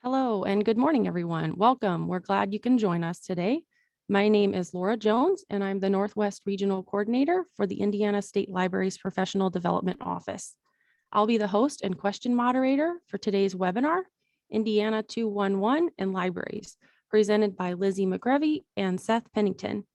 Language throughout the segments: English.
Hello and good morning, everyone. Welcome. We're glad you can join us today. My name is Laura Jones, and I'm the Northwest Regional Coordinator for the Indiana State Library's Professional Development Office. I'll be the host and question moderator for today's webinar, Indiana 211 and Libraries, presented by Lizzy McGrevy and Seth Pennington.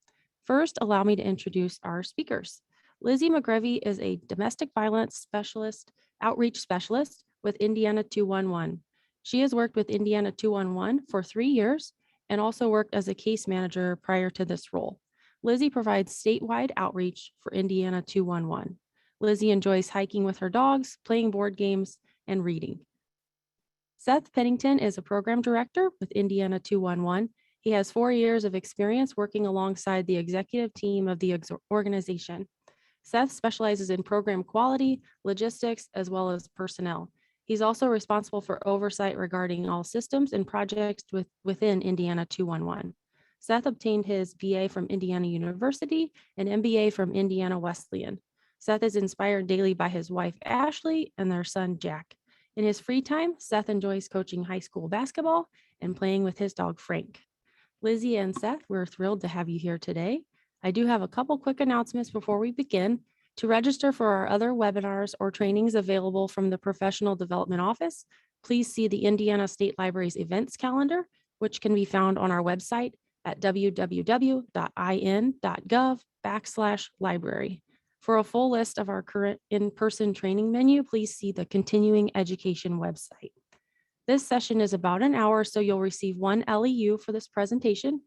First, allow me to introduce our speakers. Lizzy McGrevy is a domestic violence specialist, outreach specialist with Indiana 211. She has worked with Indiana 211 for 3 years and also worked as a case manager prior to this role. Lizzy provides statewide outreach for Indiana 211. Lizzy enjoys hiking with her dogs, playing board games, and reading. Seth Pennington is a program director with Indiana 211. He has 4 years of experience working alongside the executive team of the organization. Seth specializes in program quality, logistics, as well as personnel. He's also responsible for oversight regarding all systems and projects within Indiana 211. Seth obtained his BA from Indiana University and MBA from Indiana Wesleyan. Seth is inspired daily by his wife, Ashley, and their son, Jack. In his free time, Seth enjoys coaching high school basketball and playing with his dog, Frank. Lizzy and Seth, we're thrilled to have you here today. I do have a couple quick announcements before we begin. To register for our other webinars or trainings available from the Professional Development Office, please see the Indiana State Library's events calendar, which can be found on our website at www.in.gov/library. For a full list of our current in-person training menu, please see the Continuing Education website. This session is about an hour, so you'll receive 1 LEU for this presentation.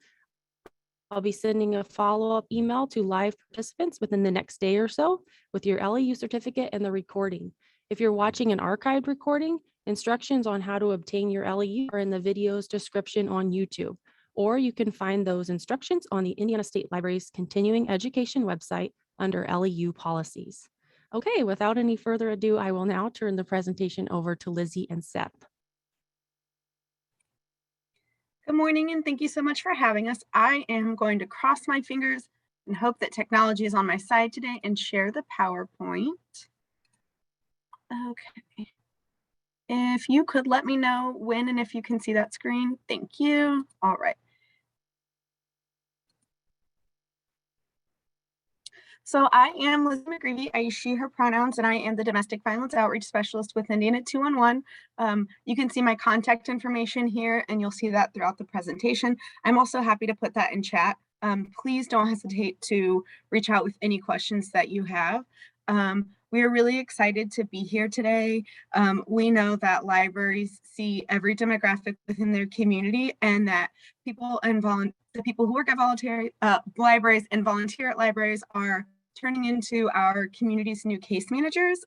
I'll be sending a follow-up email to live participants within the next day or so with your LEU certificate and the recording. If you're watching an archived recording, instructions on how to obtain your LEU are in the video's description on YouTube, or you can find those instructions on the Indiana State Library's Continuing Education website under LEU policies. Okay, without any further ado, I will now turn the presentation over to Lizzy and Seth. Good morning, and thank you so much for having us. I am going to cross my fingers and hope that technology is on my side today and share the PowerPoint. Okay. If you could let me know when and if you can see that screen. Thank you. All right. So I am Lizzy McGrevy. I use she, her pronouns, and I am the Domestic Violence Outreach Specialist with Indiana 211. You can see my contact information here, and you'll see that throughout the presentation. I'm also happy to put that in chat. Please don't hesitate to reach out with any questions that you have. We are really excited to be here today. We know that libraries see every demographic within their community, and that people and the people who work at libraries and volunteer at libraries are turning into our community's new case managers,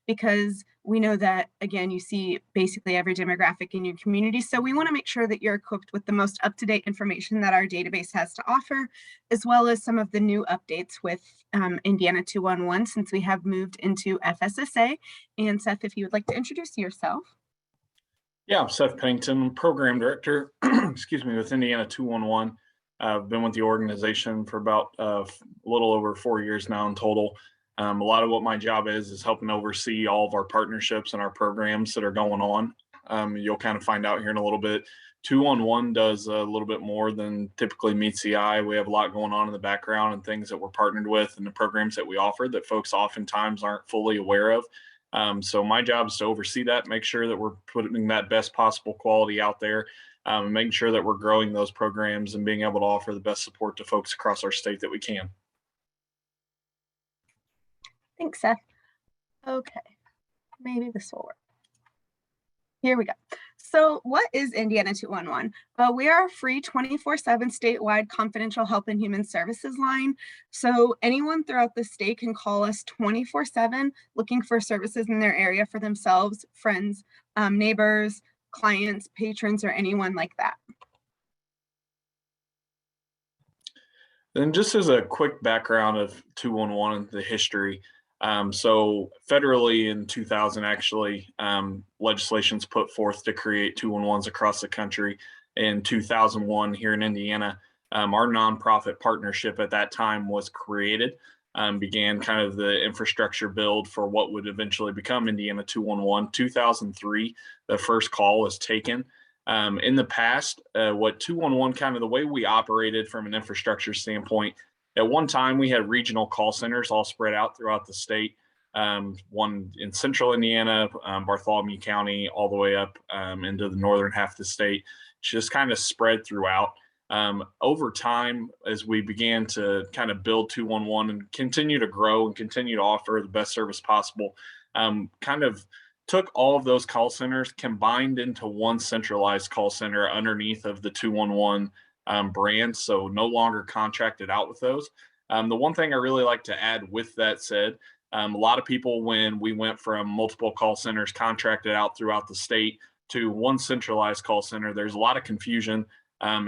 because we know that, again, you see basically every demographic in your community. So we want to make sure that you're equipped with the most up-to-date information that our database has to offer, as well as some of the new updates with Indiana 211 since we have moved into FSSA. And Seth, if you would like to introduce yourself. Yeah, I'm Seth Pennington, Program Director, excuse me, with Indiana 211. I've been with the organization for about a little over 4 years now in total. A lot of what my job is helping oversee all of our partnerships and our programs that are going on. You'll kind of find out here in a little bit. 211 does a little bit more than typically meets the eye. We have a lot going on in the background and things that we're partnered with and the programs that we offer that folks oftentimes aren't fully aware of. So my job is to oversee that, make sure that we're putting that best possible quality out there, making sure that we're growing those programs and being able to offer the best support to folks across our state that we can. Thanks, Seth. Okay, maybe this will work. Here we go. So what is Indiana 211? We are a free 24/7 statewide confidential health and human services line. So anyone throughout the state can call us 24/7 looking for services in their area for themselves, friends, neighbors, clients, patrons, or anyone like that. And just as a quick background of 211 and the history, so federally in 2000, actually, legislation's put forth to create 211s across the country. In 2001 here in Indiana, our nonprofit partnership at that time was created, began kind of the infrastructure build for what would eventually become Indiana 211. 2003, the first call was taken. In the past, what 211 kind of the way we operated from an infrastructure standpoint, at one time we had regional call centers all spread out throughout the state. One in central Indiana, Bartholomew County, all the way up into the northern half of the state, just kind of spread throughout. Over time, as we began to kind of build 211 and continue to grow and continue to offer the best service possible, kind of took all of those call centers, combined into one centralized call center underneath of the 211 brand, so no longer contracted out with those. The one thing I really like to add with that said, a lot of people, when we went from multiple call centers contracted out throughout the state to one centralized call center, there's a lot of confusion,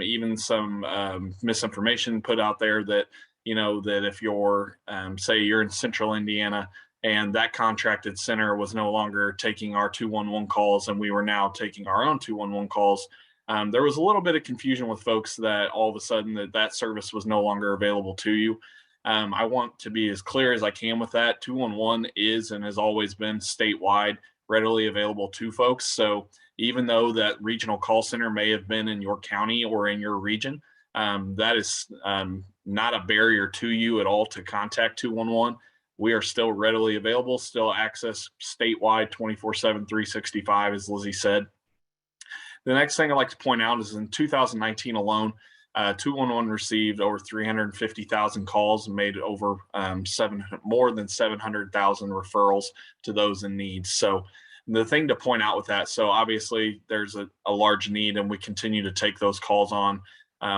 even some misinformation put out there that, that if you're, say you're in central Indiana and that contracted center was no longer taking our 211 calls and we were now taking our own 211 calls, there was a little bit of confusion with folks that all of a sudden that service was no longer available to you. I want to be as clear as I can with that. 211 is and has always been statewide, readily available to folks. So even though that regional call center may have been in your county or in your region, that is not a barrier to you at all to contact 211. We are still readily available, still access statewide 24/7, 365, as Lizzy said. The next thing I'd like to point out is in 2019 alone, 211 received over 350,000 calls and made over more than 700,000 referrals to those in need. So the thing to point out with that, so obviously there's a large need and we continue to take those calls on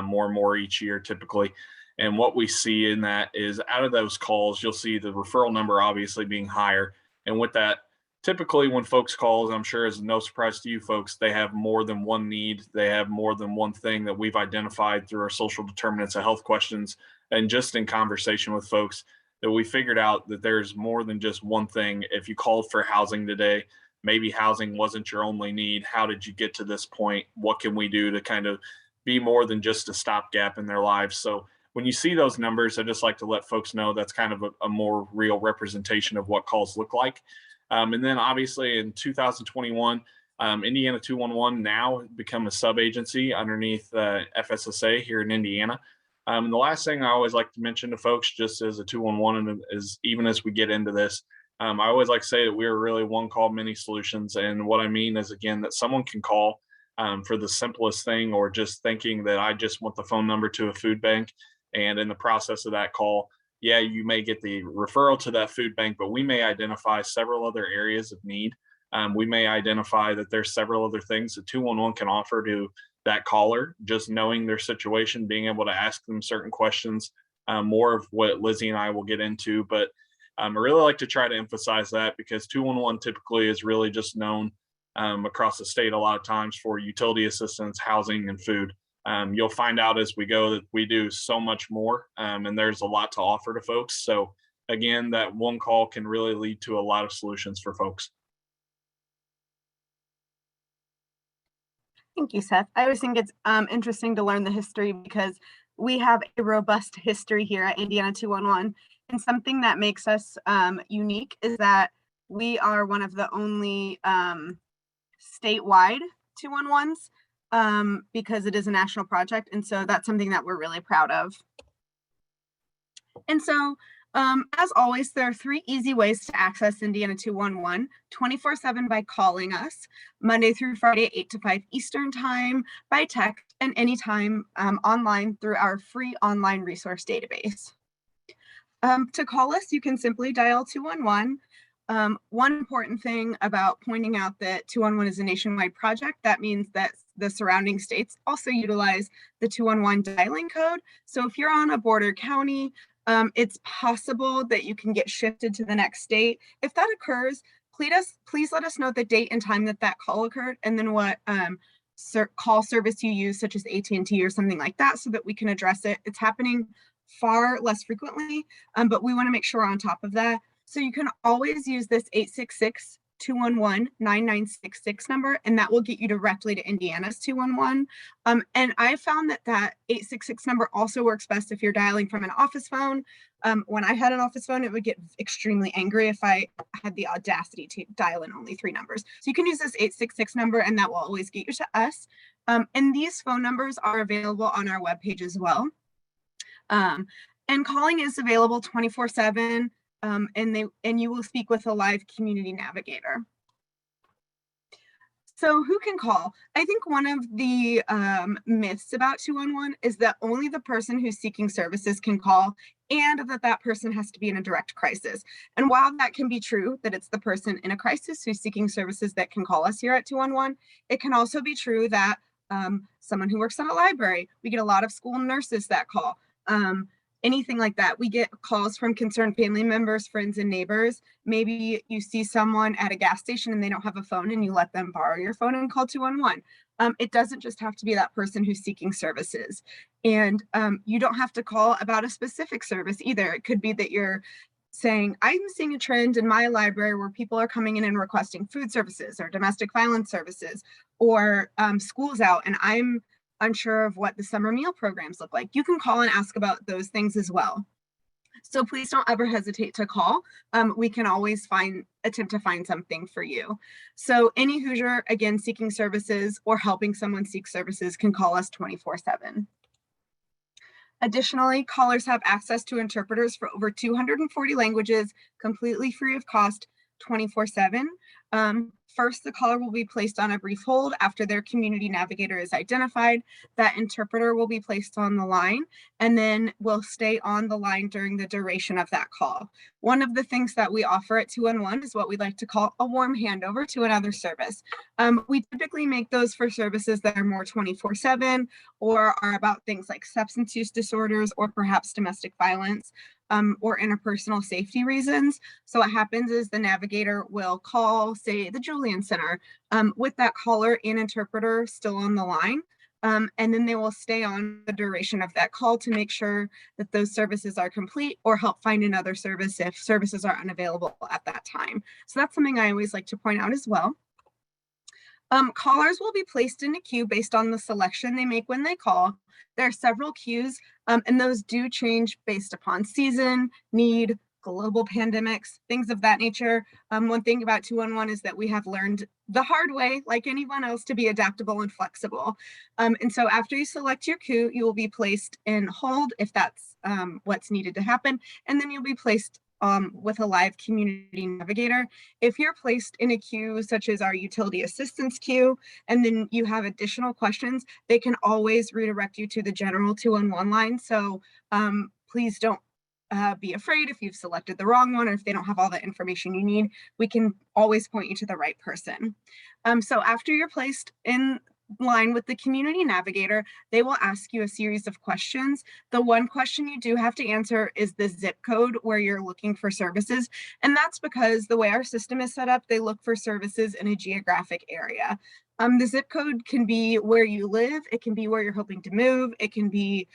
more and more each year typically. And what we see in that is out of those calls, you'll see the referral number obviously being higher. And with that, typically when folks call, I'm sure is no surprise to you folks, they have more than one need. They have more than one thing that we've identified through our social determinants of health questions and just in conversation with folks that we figured out that there's more than just one thing. If you called for housing today, maybe housing wasn't your only need. How did you get to this point? What can we do to kind of be more than just a stopgap in their lives? So when you see those numbers, I just like to let folks know that's kind of a more real representation of what calls look like. And then obviously in 2021, Indiana 211 now become a sub-agency underneath FSSA here in Indiana. And the last thing I always like to mention to folks, just as a 211, is even as we get into this, I always like to say that we are really one call, many solutions. And what I mean is, again, that someone can call for the simplest thing, or just thinking that I just want the phone number to a food bank. And in the process of that call, yeah, you may get the referral to that food bank, but we may identify several other areas of need. We may identify that there's several other things that 211 can offer to that caller, just knowing their situation, being able to ask them certain questions, more of what Lizzy and I will get into. But I really like to try to emphasize that, because 211 typically is really just known across the state a lot of times for utility assistance, housing, and food. You'll find out as we go that we do so much more, and there's a lot to offer to folks. So again, that one call can really lead to a lot of solutions for folks. Thank you, Seth. I always think it's interesting to learn the history, because we have a robust history here at Indiana 211. And something that makes us unique is that we are one of the only statewide 211s, because it is a national project. And so that's something that we're really proud of. And so, as always, there are 3 easy ways to access Indiana 211 24/7 by calling us Monday through Friday, 8 to 5 Eastern time, by text, and anytime online through our free online resource database. To call us, you can simply dial 211. One important thing about pointing out that 211 is a nationwide project, that means that the surrounding states also utilize the 211 dialing code. So if you're on a border county, it's possible that you can get shifted to the next state. If that occurs, please let us know the date and time that call occurred, and then what call service you use, such as AT&T or something like that, so that we can address it. It's happening far less frequently, but we want to make sure we're on top of that. So you can always use this 866 211-9966 number, and that will get you directly to Indiana's 211. And I found that 866 number also works best if you're dialing from an office phone. When I had an office phone, it would get extremely angry if I had the audacity to dial in only 3 numbers. So you can use this 866 number, and that will always get you to us. And these phone numbers are available on our webpage as well. And calling is available 24/7, and you will speak with a live community navigator. So who can call? I think one of the myths about 211 is that only the person who's seeking services can call, and that person has to be in a direct crisis. And while that can be true, that it's the person in a crisis who's seeking services that can call us here at 211, it can also be true that someone who works at a library, we get a lot of school nurses that call. Anything like that. We get calls from concerned family members, friends, and neighbors. Maybe you see someone at a gas station and they don't have a phone, and you let them borrow your phone and call 211. It doesn't just have to be that person who's seeking services. And you don't have to call about a specific service either. It could be that you're saying, I'm seeing a trend in my library where people are coming in and requesting food services or domestic violence services, or school's out and I'm unsure of what the summer meal programs look like. You can call and ask about those things as well. So please don't ever hesitate to call. We can always attempt to find something for you. So any Hoosier, again, seeking services or helping someone seek services can call us 24/7. Additionally, callers have access to interpreters for over 240 languages, completely free of cost, 24/7. First, the caller will be placed on a brief hold after their community navigator is identified. That interpreter will be placed on the line and then will stay on the line during the duration of that call. One of the things that we offer at 211 is what we like to call a warm handover to another service. We typically make those for services that are more 24/7 or are about things like substance use disorders or perhaps domestic violence. Or interpersonal safety reasons. So what happens is the navigator will call, say, the Julian Center with that caller and interpreter still on the line. And then they will stay on the duration of that call to make sure that those services are complete or help find another service if services are unavailable at that time. So that's something I always like to point out as well. Callers will be placed in a queue based on the selection they make when they call. There are several queues, and those do change based upon season, need, global pandemics, things of that nature. One thing about 211 is that we have learned the hard way, like anyone else, to be adaptable and flexible. And so after you select your queue, you will be placed in hold if that's what's needed to happen, and then you'll be placed with a live community navigator. If you're placed in a queue such as our utility assistance queue, and then you have additional questions, they can always redirect you to the general 211 line. So please don't be afraid if you've selected the wrong one or if they don't have all the information you need. We can always point you to the right person. So after you're placed in line with the community navigator, they will ask you a series of questions. The one question you do have to answer is the zip code where you're looking for services. And that's because the way our system is set up, they look for services in a geographic area. The zip code can be where you live, it can be where you're hoping to move, it can be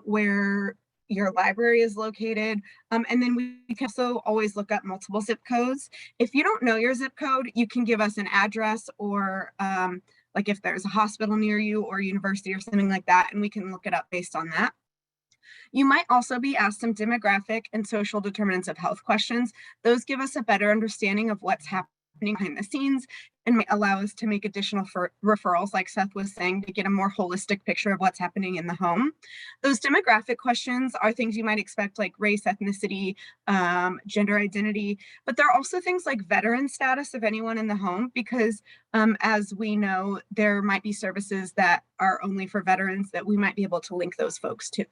where your library is located. And then we can also always look up multiple zip codes. If you don't know your zip code, you can give us an address or like if there's a hospital near you or university or something like that, and we can look it up based on that. You might also be asked some demographic and social determinants of health questions. Those give us a better understanding of what's happening behind the scenes and might allow us to make additional referrals, like Seth was saying, to get a more holistic picture of what's happening in the home. Those demographic questions are things you might expect, like race, ethnicity, gender identity, but there are also things like veteran status of anyone in the home, because as we know, there might be services that are only for veterans that we might be able to link those folks to.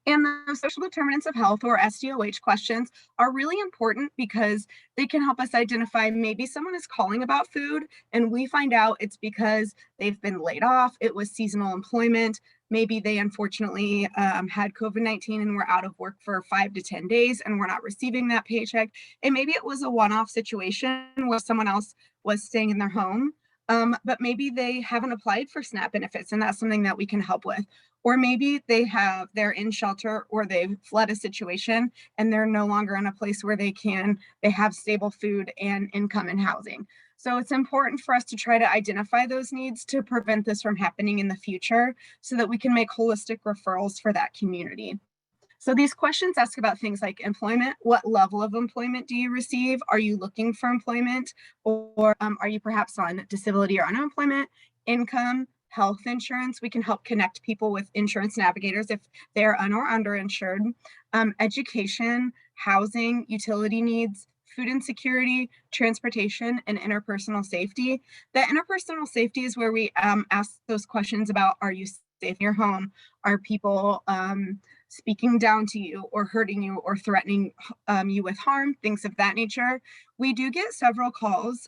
And the social determinants of health, or SDOH questions, are really important because they can help us identify maybe someone is calling about food and we find out it's because they've been laid off, it was seasonal employment, maybe they unfortunately had COVID-19 and were out of work for 5 to 10 days and we're not receiving that paycheck. And maybe it was a one-off situation where someone else was staying in their home, but maybe they haven't applied for SNAP benefits, and that's something that we can help with. Or maybe they're in shelter or they've fled a situation and they're no longer in a place where they have stable food and income and housing. So it's important for us to try to identify those needs to prevent this from happening in the future so that we can make holistic referrals for that community. So these questions ask about things like employment. What level of employment do you receive? Are you looking for employment? Or are you perhaps on disability or unemployment? Income, health insurance. We can help connect people with insurance navigators if they're un or underinsured. Education, housing, utility needs, food insecurity, transportation, and interpersonal safety. That interpersonal safety is where we ask those questions about, are you safe in your home? Are people speaking down to you or hurting you or threatening you with harm, things of that nature. We do get several calls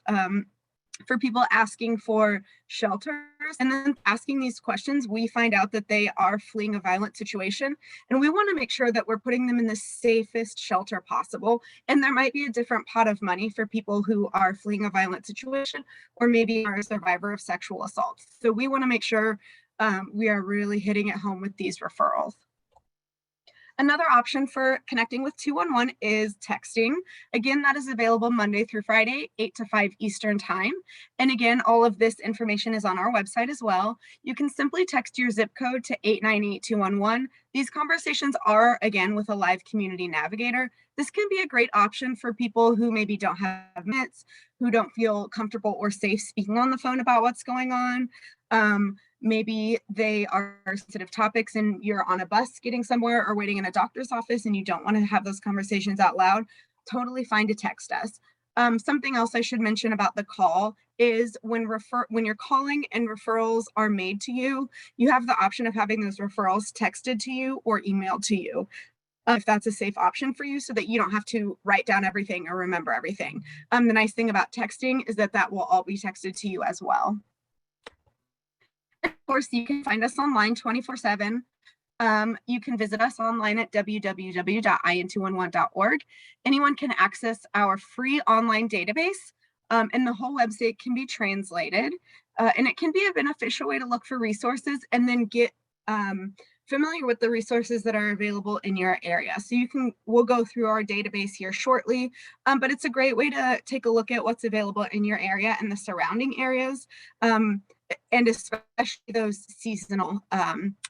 for people asking for shelters, and then asking these questions, we find out that they are fleeing a violent situation, and we want to make sure that we're putting them in the safest shelter possible. And there might be a different pot of money for people who are fleeing a violent situation, or maybe are a survivor of sexual assault. So we want to make sure we are really hitting it home with these referrals. Another option for connecting with 211 is texting. Again, that is available Monday through Friday, 8 to 5 Eastern time. And again, all of this information is on our website as well. You can simply text your zip code to 898211. These conversations are, again, with a live community navigator. This can be a great option for people who maybe don't have minutes, who don't feel comfortable or safe speaking on the phone about what's going on. Maybe they are sensitive topics and you're on a bus getting somewhere or waiting in a doctor's office and you don't want to have those conversations out loud. Totally fine to text us. Something else I should mention about the call is when you're calling and referrals are made to you, you have the option of having those referrals texted to you or emailed to you. If that's a safe option for you, so that you don't have to write down everything or remember everything. The nice thing about texting is that will all be texted to you as well. Of course, you can find us online 24/7. You can visit us online at www.in211.org. Anyone can access our free online database, and the whole website can be translated. And it can be a beneficial way to look for resources and then get familiar with the resources that are available in your area. So we'll go through our database here shortly, but it's a great way to take a look at what's available in your area and the surrounding areas, and especially those seasonal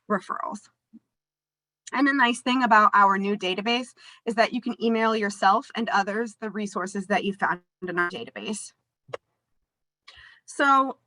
referrals. And the nice thing about our new database is that you can email yourself and others the resources that you found in our database. So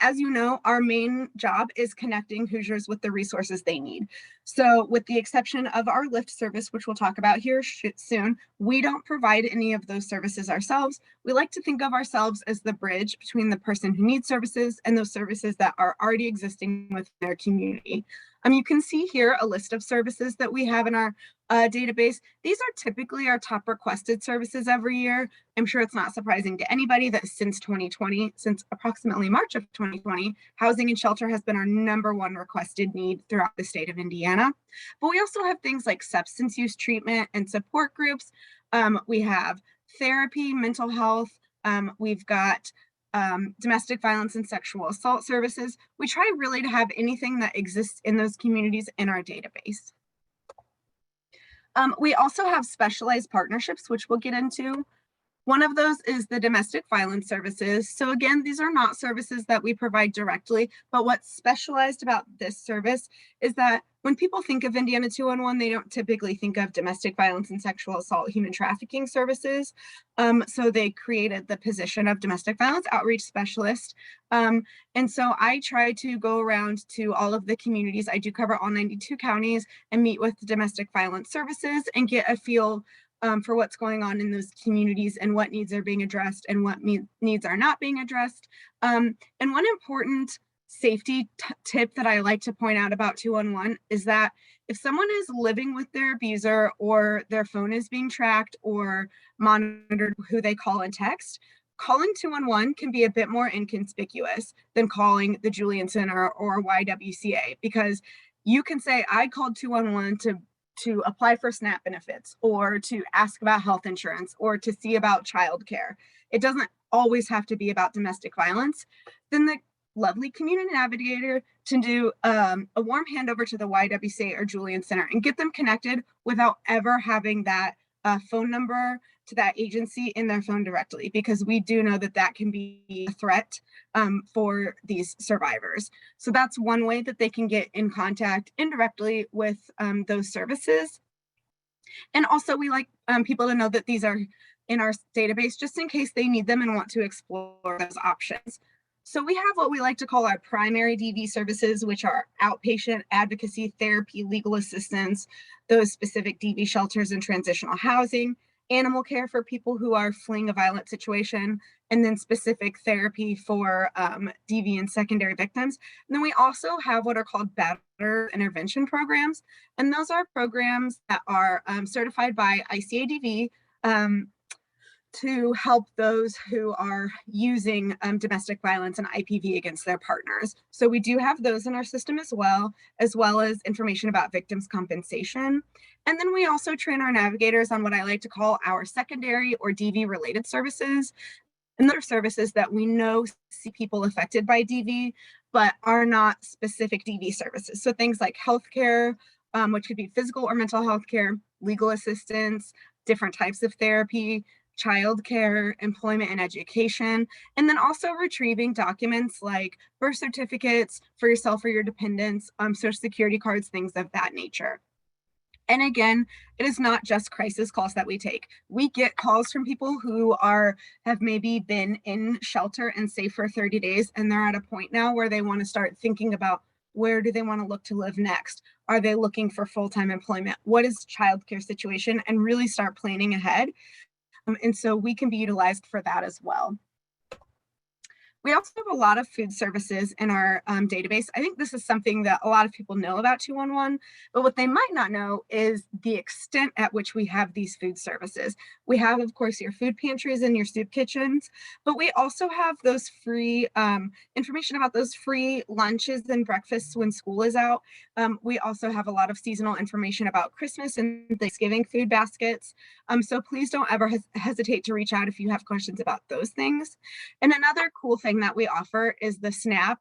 as you know, our main job is connecting Hoosiers with the resources they need. So with the exception of our Lyft service, which we'll talk about here soon, we don't provide any of those services ourselves. We like to think of ourselves as the bridge between the person who needs services and those services that are already existing within their community. You can see here a list of services that we have in our database. These are typically our top requested services every year. I'm sure it's not surprising to anybody that since approximately March of 2020, housing and shelter has been our #1 requested need throughout the state of Indiana. But we also have things like substance use treatment and support groups. We have therapy, mental health. We've got domestic violence and sexual assault services. We try really to have anything that exists in those communities in our database. We also have specialized partnerships, which we'll get into. One of those is the domestic violence services. So again, these are not services that we provide directly, but what's specialized about this service is that when people think of Indiana 211, they don't typically think of domestic violence and sexual assault, human trafficking services. So they created the position of domestic violence outreach specialist. And so I try to go around to all of the communities. I do cover all 92 counties and meet with domestic violence services and get a feel for what's going on in those communities and what needs are being addressed and what needs are not being addressed. And one important safety tip that I like to point out about 211 is that if someone is living with their abuser or their phone is being tracked or monitored who they call and text, calling 211 can be a bit more inconspicuous than calling the Julian Center or YWCA, because you can say, I called 211 to apply for SNAP benefits or to ask about health insurance or to see about childcare. It doesn't always have to be about domestic violence. Then lovely community navigator to do a warm handover to the YWCA or Julian Center and get them connected without ever having that phone number to that agency in their phone directly, because we do know that that can be a threat for these survivors. So that's one way that they can get in contact indirectly with those services. And also we like people to know that these are in our database just in case they need them and want to explore those options. So we have what we like to call our primary DV services, which are outpatient advocacy, therapy, legal assistance, those specific DV shelters and transitional housing, animal care for people who are fleeing a violent situation, and then specific therapy for DV and secondary victims. And then we also have what are called batterer intervention programs. And those are programs that are certified by ICADV to help those who are using domestic violence and IPV against their partners. So we do have those in our system as well as information about victims' compensation. And then we also train our navigators on what I like to call our secondary or DV related services. And those are services that we know see people affected by DV, but are not specific DV services. So things like healthcare, which could be physical or mental health care, legal assistance, different types of therapy, childcare, employment and education, and then also retrieving documents like birth certificates for yourself or your dependents, social security cards, things of that nature. And again, it is not just crisis calls that we take. We get calls from people who have maybe been in shelter and safe for 30 days, and they're at a point now where they want to start thinking about where do they want to look to live next? Are they looking for full-time employment? What is childcare situation? And really start planning ahead. And so we can be utilized for that as well. We also have a lot of food services in our database. I think this is something that a lot of people know about 211, but what they might not know is the extent at which we have these food services. We have, of course, your food pantries and your soup kitchens, but we also have those free information about those free lunches and breakfasts when school is out. We also have a lot of seasonal information about Christmas and Thanksgiving food baskets. So please don't ever hesitate to reach out if you have questions about those things. And another cool thing that we offer is the SNAP,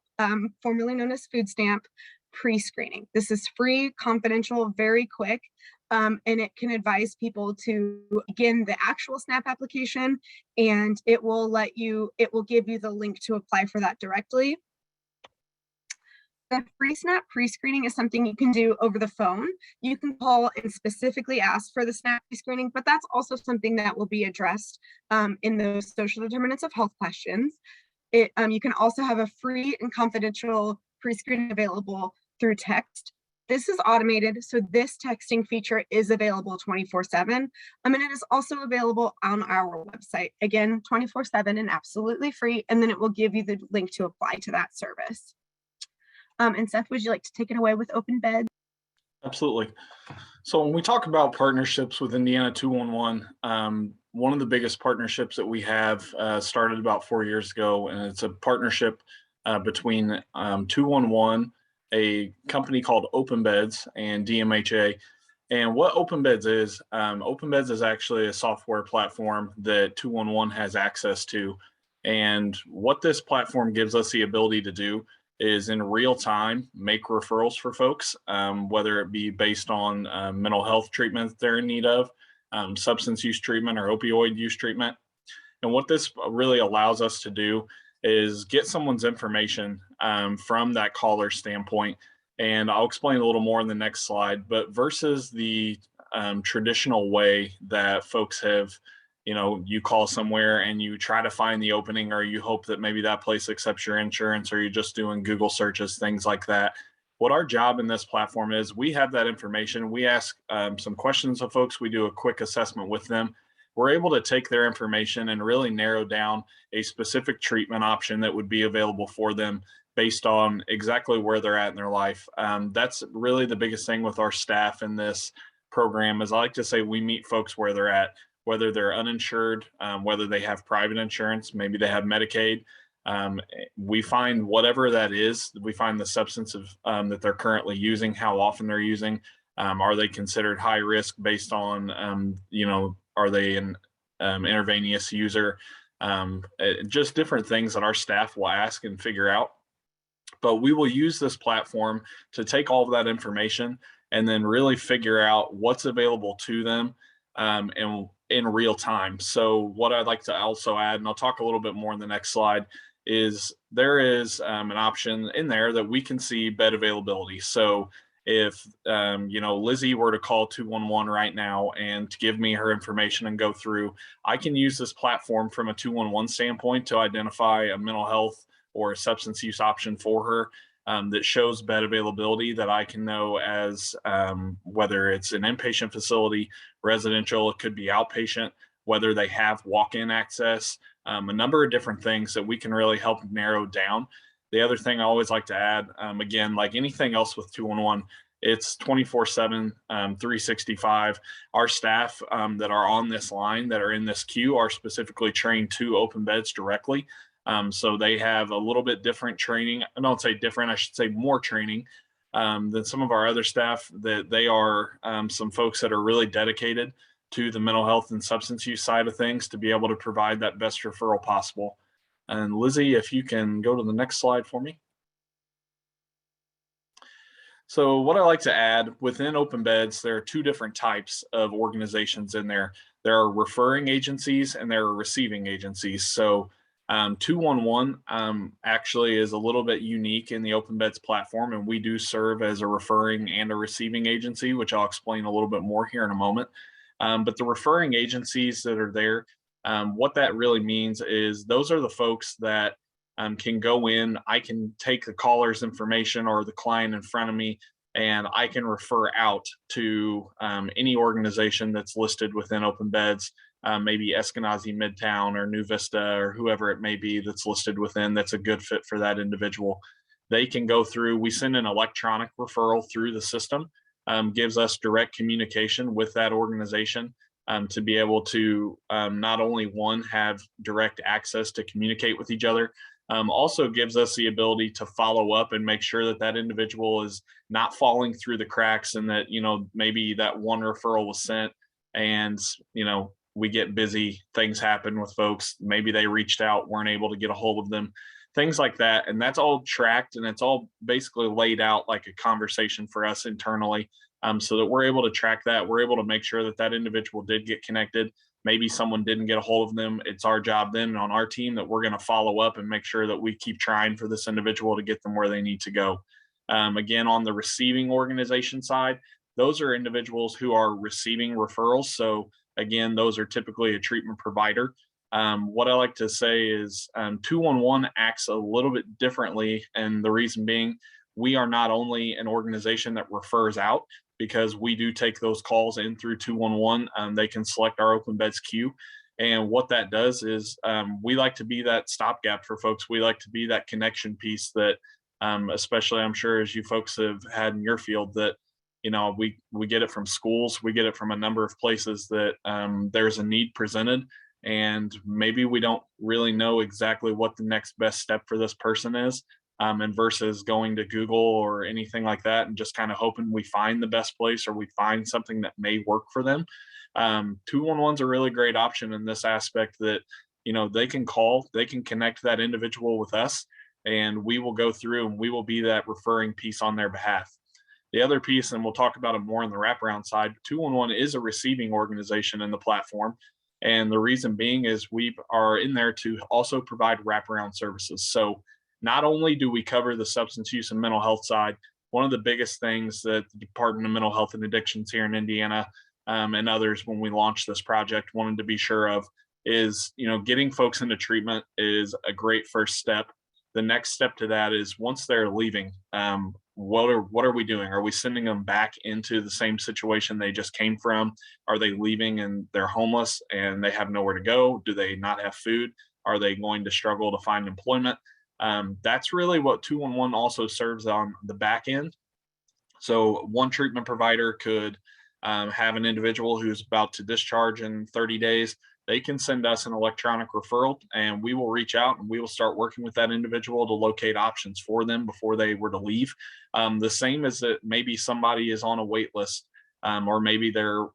formerly known as food stamp, pre-screening. This is free, confidential, very quick, and it can advise people to begin the actual SNAP application, and it will give you the link to apply for that directly. The free SNAP pre-screening is something you can do over the phone. You can call and specifically ask for the SNAP pre-screening, but that's also something that will be addressed in those social determinants of health questions. You can also have a free and confidential pre-screening available through text. This is automated, so this texting feature is available 24/7, and it is also available on our website. Again, 24/7 and absolutely free, and then it will give you the link to apply to that service. And Seth, would you like to take it away with OpenBeds? Absolutely. So when we talk about partnerships with Indiana 211, one of the biggest partnerships that we have started about 4 years ago, and it's a partnership between 211, a company called OpenBeds, and DMHA. And what OpenBeds is actually a software platform that 211 has access to. And what this platform gives us the ability to do is in real time make referrals for folks, whether it be based on mental health treatment that they're in need of, substance use treatment or opioid use treatment. And what this really allows us to do is get someone's information from that caller standpoint. And I'll explain a little more in the next slide, but versus the traditional way that folks have, you call somewhere and you try to find the opening, or you hope that maybe that place accepts your insurance, or you're just doing Google searches, things like that. What our job in this platform is, we have that information. We ask some questions of folks. We do a quick assessment with them. We're able to take their information and really narrow down a specific treatment option that would be available for them based on exactly where they're at in their life. That's really the biggest thing with our staff in this program, is I like to say we meet folks where they're at, whether they're uninsured, whether they have private insurance, maybe they have Medicaid. We find whatever that is, we find the substance that they're currently using, how often they're using, are they considered high risk based on, are they an intravenous user, just different things that our staff will ask and figure out. But we will use this platform to take all of that information and then really figure out what's available to them and in real time. So what I'd like to also add, and I'll talk a little bit more in the next slide, is there is an option in there that we can see bed availability. So if Lizzy were to call 211 right now and to give me her information and go through, I can use this platform from a 211 standpoint to identify a mental health or a substance use option for her that shows bed availability that I can know as whether it's an inpatient facility, residential, it could be outpatient, whether they have walk-in access, a number of different things that we can really help narrow down. The other thing I always like to add, again, like anything else with 211, it's 24/7, 365. Our staff that are on this line, that are in this queue, are specifically trained to OpenBeds directly. So they have a little bit different training. I don't say different, I should say more training than some of our other staff. That they are some folks that are really dedicated to the mental health and substance use side of things to be able to provide that best referral possible. And Lizzy, if you can go to the next slide for me. So what I like to add within OpenBeds, there are two different types of organizations in there. There are referring agencies and there are receiving agencies. So 211 actually is a little bit unique in the OpenBeds platform, and we do serve as a referring and a receiving agency, which I'll explain a little bit more here in a moment. But the referring agencies that are there, what that really means is those are the folks that can go in. I can take the caller's information or the client in front of me, and I can refer out to any organization that's listed within OpenBeds, maybe Eskenazi Midtown or New Vista or whoever it may be that's listed within that's a good fit for that individual. They can go through, we send an electronic referral through the system, gives us direct communication with that organization to be able to not only have direct access to communicate with each other, also gives us the ability to follow up and make sure that that individual is not falling through the cracks, and that, maybe that one referral was sent and, we get busy, things happen with folks. Maybe they reached out, weren't able to get a hold of them, things like that. And that's all tracked and it's all basically laid out like a conversation for us internally, so that we're able to track that. We're able to make sure that that individual did get connected. Maybe someone didn't get a hold of them. It's our job then on our team that we're going to follow up and make sure that we keep trying for this individual to get them where they need to go. Again, on the receiving organization side, those are individuals who are receiving referrals. So again, those are typically a treatment provider. What I like to say is 211 acts a little bit differently. And the reason being, we are not only an organization that refers out, because we do take those calls in through 211. They can select our OpenBeds queue. And what that does is we like to be that stopgap for folks. We like to be that connection piece that, especially I'm sure as you folks have had in your field, that we get it from schools, we get it from a number of places that there's a need presented, and maybe we don't really know exactly what the next best step for this person is, and versus going to Google or anything like that and just kind of hoping we find the best place or we find something that may work for them. 211's a really great option in this aspect that, they can call, they can connect that individual with us, and we will go through and we will be that referring piece on their behalf. The other piece, and we'll talk about it more on the wraparound side, 211 is a receiving organization in the platform. And the reason being is we are in there to also provide wraparound services. So not only do we cover the substance use and mental health side, one of the biggest things that the Department of Mental Health and Addictions here in Indiana and others, when we launched this project, wanted to be sure of is, getting folks into treatment is a great first step. The next step to that is once they're leaving, what are we doing? Are we sending them back into the same situation they just came from? Are they leaving and they're homeless and they have nowhere to go? Do they not have food? Are they going to struggle to find employment? That's really what 211 also serves on the back end. So one treatment provider could have an individual who's about to discharge in 30 days. They can send us an electronic referral and we will reach out and we will start working with that individual to locate options for them before they were to leave. The same as that maybe somebody is on a wait list, or maybe they're,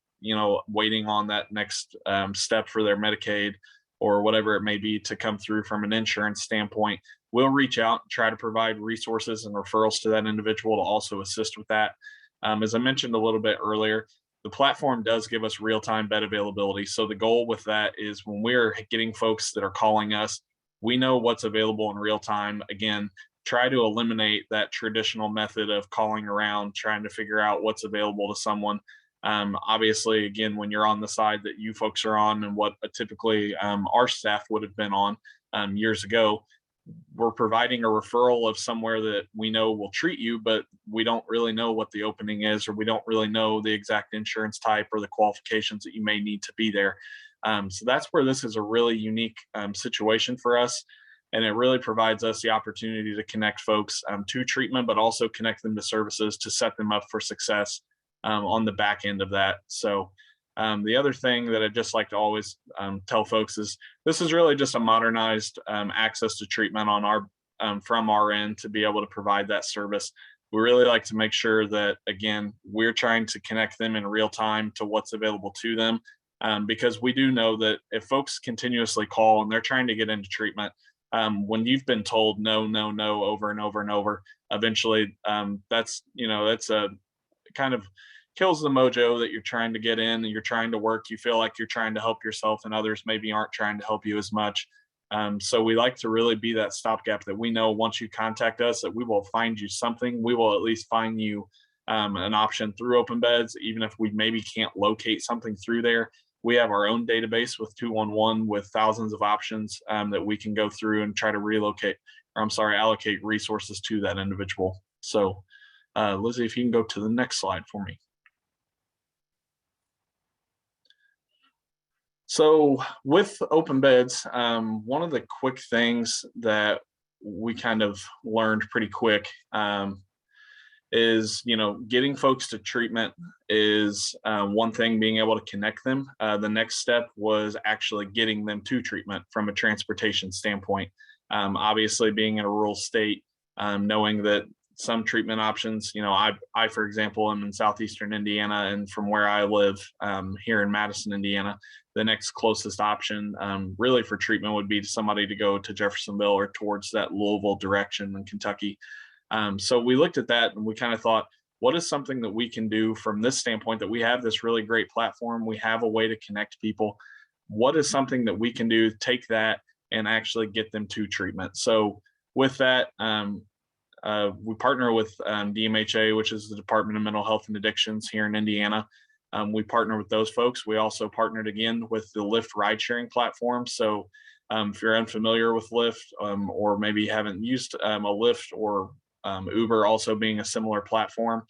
waiting on that next step for their Medicaid. or whatever it may be to come through from an insurance standpoint, we'll reach out and try to provide resources and referrals to that individual to also assist with that. As I mentioned a little bit earlier, the platform does give us real-time bed availability. So the goal with that is when we're getting folks that are calling us, we know what's available in real time. Again, try to eliminate that traditional method of calling around, trying to figure out what's available to someone. Obviously, again, when you're on the side that you folks are on and what typically our staff would have been on years ago, we're providing a referral of somewhere that we know will treat you, but we don't really know what the opening is, or we don't really know the exact insurance type or the qualifications that you may need to be there. So that's where this is a really unique situation for us. And it really provides us the opportunity to connect folks to treatment, but also connect them to services to set them up for success on the back end of that. So the other thing that I just like to always tell folks is this is really just a modernized access to treatment on our from our end to be able to provide that service. We really like to make sure that, again, we're trying to connect them in real time to what's available to them, because we do know that if folks continuously call and they're trying to get into treatment, when you've been told no, no, no over and over and over, eventually that's a kind of kills the mojo that you're trying to get in and you're trying to work. You feel like you're trying to help yourself and others maybe aren't trying to help you as much. So we like to really be that stopgap that we know once you contact us that we will find you something. We will at least find you an option through OpenBeds, even if we maybe can't locate something through there. We have our own database with 211 with thousands of options that we can go through and try to allocate resources to that individual. So Lizzy, if you can go to the next slide for me. So with OpenBeds, one of the quick things that we kind of learned pretty quick is, getting folks to treatment is one thing, being able to connect them. The next step was actually getting them to treatment from a transportation standpoint. Obviously, being in a rural state, knowing that some treatment options, I, for example, am in southeastern Indiana, and from where I live here in Madison, Indiana, the next closest option really for treatment would be somebody to go to Jeffersonville or towards that Louisville direction in Kentucky. So we looked at that and we kind of thought, what is something that we can do from this standpoint, that we have this really great platform, we have a way to connect people. What is something that we can do to take that and actually get them to treatment? So with that, we partner with DMHA, which is the Department of Mental Health and Addictions here in Indiana. We partner with those folks. We also partnered again with the Lyft ride sharing platform. So if you're unfamiliar with Lyft or maybe haven't used a Lyft or Uber, also being a similar platform,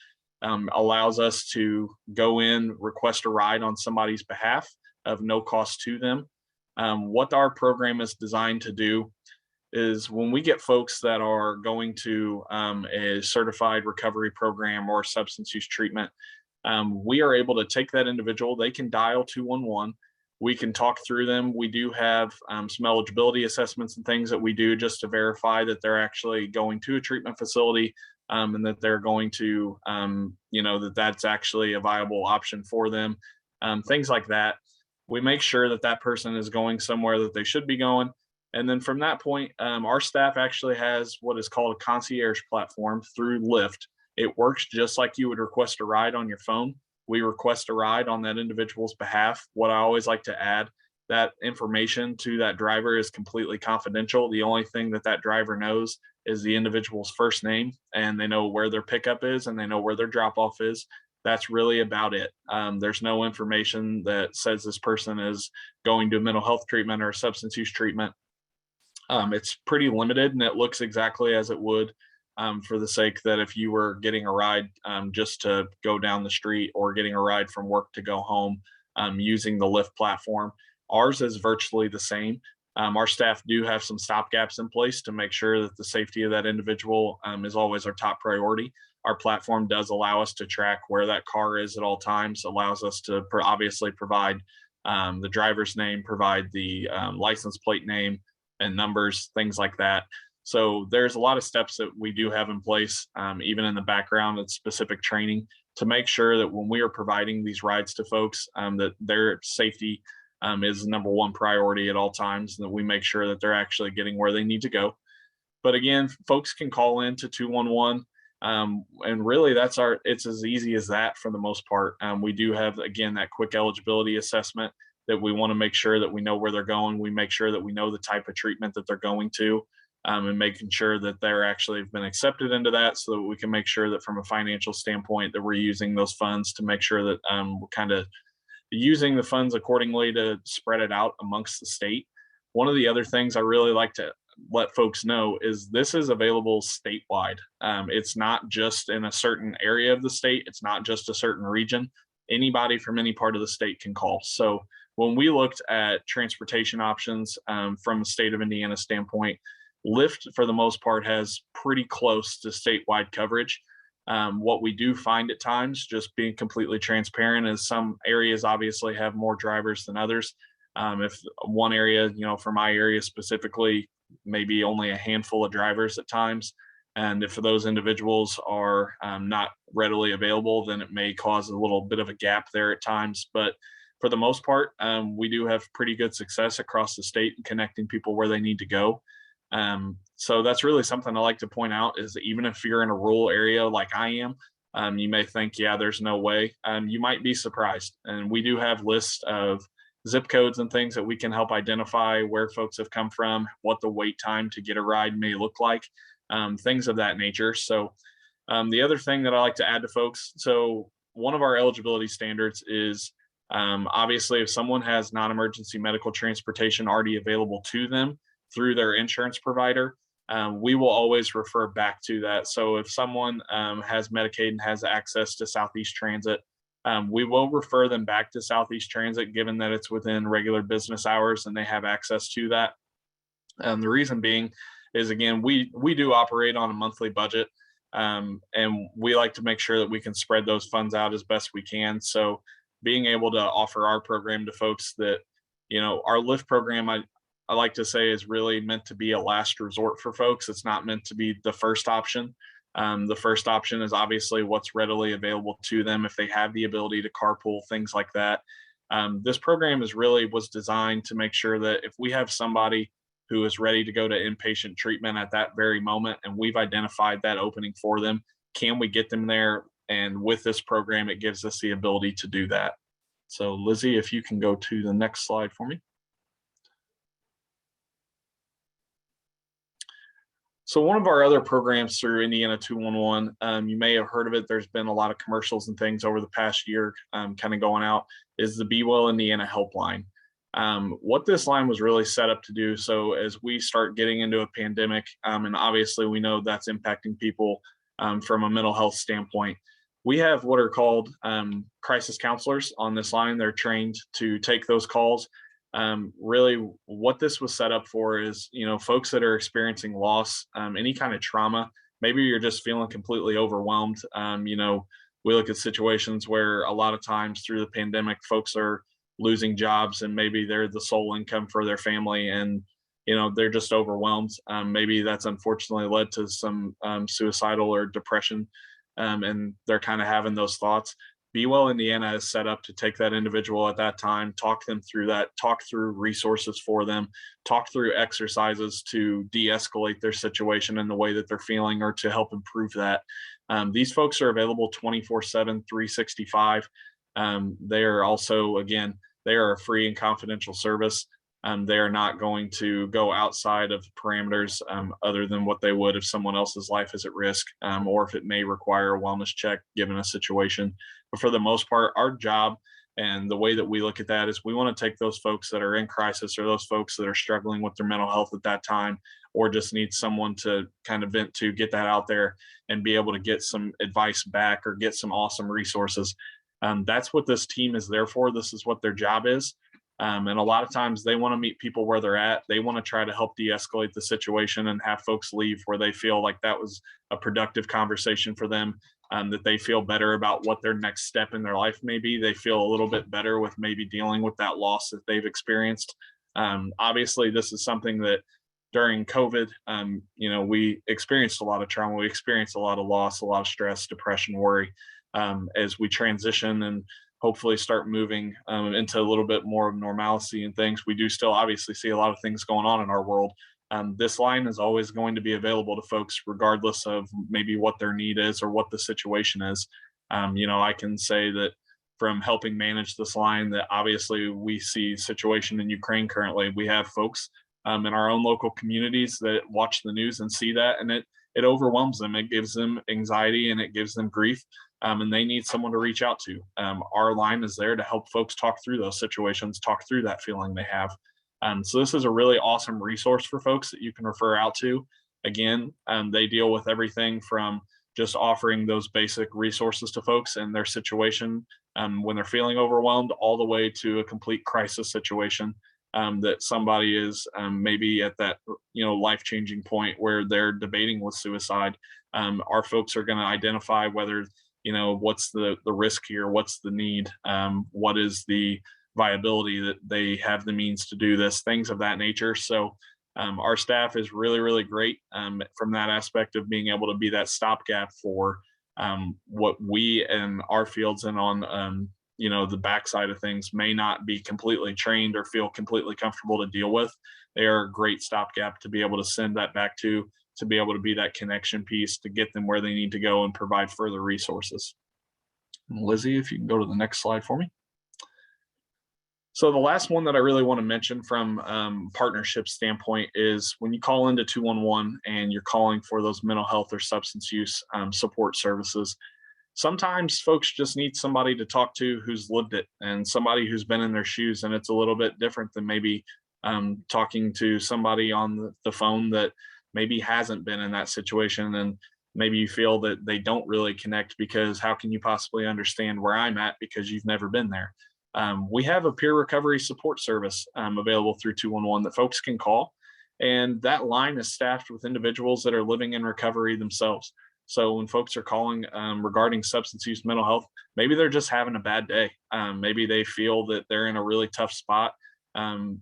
allows us to go in, request a ride on somebody's behalf of no cost to them. What our program is designed to do is when we get folks that are going to a certified recovery program or substance use treatment, we are able to take that individual. They can dial 211. We can talk through them. We do have some eligibility assessments and things that we do just to verify that they're actually going to a treatment facility and that they're going to, that's actually a viable option for them. Things like that. We make sure that that person is going somewhere that they should be going. And then from that point, our staff actually has what is called a concierge platform through Lyft. It works just like you would request a ride on your phone. We request a ride on that individual's behalf. What I always like to add, that information to that driver is completely confidential. The only thing that that driver knows is the individual's first name, and they know where their pickup is and they know where their drop off is. That's really about it. There's no information that says this person is going to mental health treatment or substance use treatment. It's pretty limited, and it looks exactly as it would for the sake that if you were getting a ride just to go down the street or getting a ride from work to go home using the Lyft platform. Ours is virtually the same. Our staff do have some stopgaps in place to make sure that the safety of that individual is always our top priority. Our platform does allow us to track where that car is at all times, allows us to obviously provide the driver's name, provide the license plate name and numbers, things like that. So there's a lot of steps that we do have in place, even in the background, it's specific training to make sure that when we are providing these rides to folks, that their safety is number one priority at all times, and that we make sure that they're actually getting where they need to go. But again, folks can call in to 211. And really it's as easy as that for the most part. We do have, again, that quick eligibility assessment that we want to make sure that we know where they're going. We make sure that we know the type of treatment that they're going to, and making sure that they're actually been accepted into that, so that we can make sure that from a financial standpoint that we're using those funds to make sure that we're kind of using the funds accordingly to spread it out amongst the state. One of the other things I really like to let folks know is this is available statewide. It's not just in a certain area of the state. It's not just a certain region. Anybody from any part of the state can call. So when we looked at transportation options from the state of Indiana standpoint, Lyft for the most part has pretty close to statewide coverage. What we do find at times, just being completely transparent, is some areas obviously have more drivers than others. If one area, for my area specifically, maybe only a handful of drivers at times, and if those individuals are not readily available, then it may cause a little bit of a gap there at times. But for the most part, we do have pretty good success across the state in connecting people where they need to go. So that's really something I like to point out, is that even if you're in a rural area like I am, you may think, yeah, there's no way. You might be surprised. And we do have lists of zip codes and things that we can help identify where folks have come from, what the wait time to get a ride may look like, things of that nature. So the other thing that I like to add to folks, so one of our eligibility standards is obviously if someone has non-emergency medical transportation already available to them through their insurance provider, we will always refer back to that. So if someone has Medicaid and has access to Southeast Transit, we will refer them back to Southeast Transit, given that it's within regular business hours and they have access to that. The reason being is, again, we do operate on a monthly budget, and we like to make sure that we can spread those funds out as best we can. So being able to offer our program to folks that, our Lyft program, I like to say, is really meant to be a last resort for folks. It's not meant to be the first option. The first option is obviously what's readily available to them if they have the ability to carpool, things like that. This program was designed to make sure that if we have somebody who is ready to go to inpatient treatment at that very moment, and we've identified that opening for them, can we get them there? And with this program, it gives us the ability to do that. So Lizzy, if you can go to the next slide for me. So one of our other programs through Indiana 211, you may have heard of it. There's been a lot of commercials and things over the past year kind of going out, is the Be Well Indiana helpline. What this line was really set up to do, so as we start getting into a pandemic, and obviously we know that's impacting people from a mental health standpoint, we have what are called crisis counselors on this line. They're trained to take those calls. Really what this was set up for is, folks that are experiencing loss, any kind of trauma, maybe you're just feeling completely overwhelmed. We look at situations where a lot of times through the pandemic, folks are losing jobs and maybe they're the sole income for their family, and they're just overwhelmed. Maybe that's unfortunately led to some suicidal or depression, and they're kind of having those thoughts. Be Well Indiana is set up to take that individual at that time, talk them through that, talk through resources for them, talk through exercises to de-escalate their situation and the way that they're feeling, or to help improve that. These folks are available 24/7, 365. They are also, again, they are a free and confidential service. They are not going to go outside of parameters other than what they would if someone else's life is at risk, or if it may require a wellness check given a situation. But for the most part, our job and the way that we look at that is we want to take those folks that are in crisis, or those folks that are struggling with their mental health at that time, or just need someone to kind of vent to, get that out there and be able to get some advice back or get some awesome resources. That's what this team is there for. This is what their job is. And a lot of times they want to meet people where they're at. They want to try to help de-escalate the situation and have folks leave where they feel like that was a productive conversation for them, that they feel better about what their next step in their life may be. They feel a little bit better with maybe dealing with that loss that they've experienced. Obviously, this is something that during COVID, we experienced a lot of trauma. We experienced a lot of loss, a lot of stress, depression, worry, as we transition and hopefully start moving into a little bit more of normalcy and things. We do still obviously see a lot of things going on in our world. This line is always going to be available to folks regardless of maybe what their need is or what the situation is. I can say that from helping manage this line, that obviously we see situation in Ukraine currently. We have folks in our own local communities that watch the news and see that, and it overwhelms them. It gives them anxiety and it gives them grief, and they need someone to reach out to. Our line is there to help folks talk through those situations, talk through that feeling they have. So this is a really awesome resource for folks that you can refer out to. Again, they deal with everything from just offering those basic resources to folks in their situation when they're feeling overwhelmed, all the way to a complete crisis situation that somebody is maybe at that life-changing point where they're debating with suicide. Our folks are going to identify whether what's the risk here, what's the need, what is the viability that they have the means to do this, things of that nature. So our staff is really, really great from that aspect of being able to be that stopgap for what we in our fields and on the backside of things may not be completely trained or feel completely comfortable to deal with. They are a great stopgap to be able to send that back to be able to be that connection piece to get them where they need to go and provide further resources. And Lizzy, if you can go to the next slide for me. So the last one that I really want to mention from partnership standpoint is when you call into 211 and you're calling for those mental health or substance use support services, sometimes folks just need somebody to talk to who's lived it and somebody who's been in their shoes. And it's a little bit different than maybe talking to somebody on the phone that maybe hasn't been in that situation. And maybe you feel that they don't really connect because how can you possibly understand where I'm at because you've never been there? We have a peer recovery support service available through 211 that folks can call. And that line is staffed with individuals that are living in recovery themselves. So when folks are calling regarding substance use, mental health, maybe they're just having a bad day. Maybe they feel that they're in a really tough spot.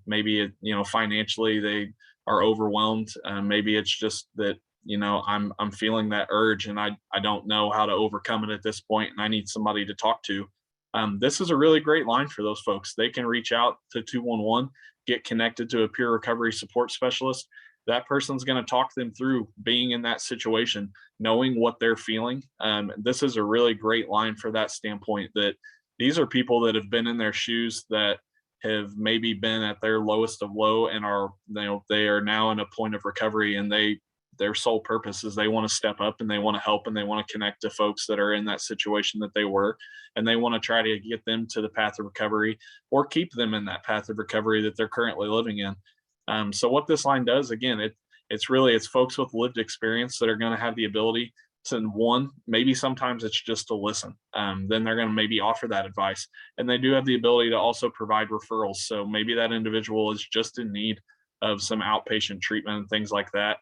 Maybe, financially they are overwhelmed. Maybe it's just that, I'm feeling that urge and I don't know how to overcome it at this point and I need somebody to talk to. This is a really great line for those folks. They can reach out to 211, get connected to a peer recovery support specialist. That person's going to talk them through being in that situation, knowing what they're feeling. This is a really great line for that standpoint, that these are people that have been in their shoes, that have maybe been at their lowest of low and are, they are now in a point of recovery, and their sole purpose is they want to step up and they want to help and they want to connect to folks that are in that situation that they were, and they want to try to get them to the path of recovery or keep them in that path of recovery that they're currently living in. So what this line does, again, it's folks with lived experience that are going to have the ability to, one, maybe sometimes it's just to listen. Then they're going to maybe offer that advice, and they do have the ability to also provide referrals. So maybe that individual is just in need of some outpatient treatment and things like that.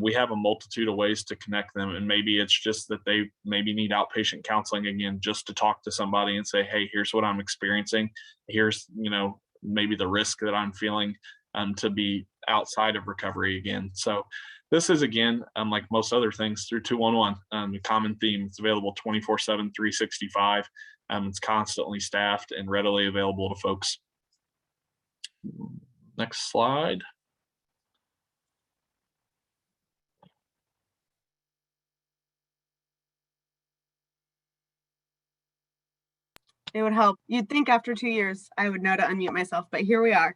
We have a multitude of ways to connect them, and maybe it's just that they maybe need outpatient counseling, again, just to talk to somebody and say, hey, here's what I'm experiencing. Here's, maybe the risk that I'm feeling to be outside of recovery again. So this is, again, like most other things through 211, the common theme. It's available 24/7, 365. It's constantly staffed and readily available to folks. Next slide. It would help. You'd think after 2 years I would know to unmute myself, but here we are.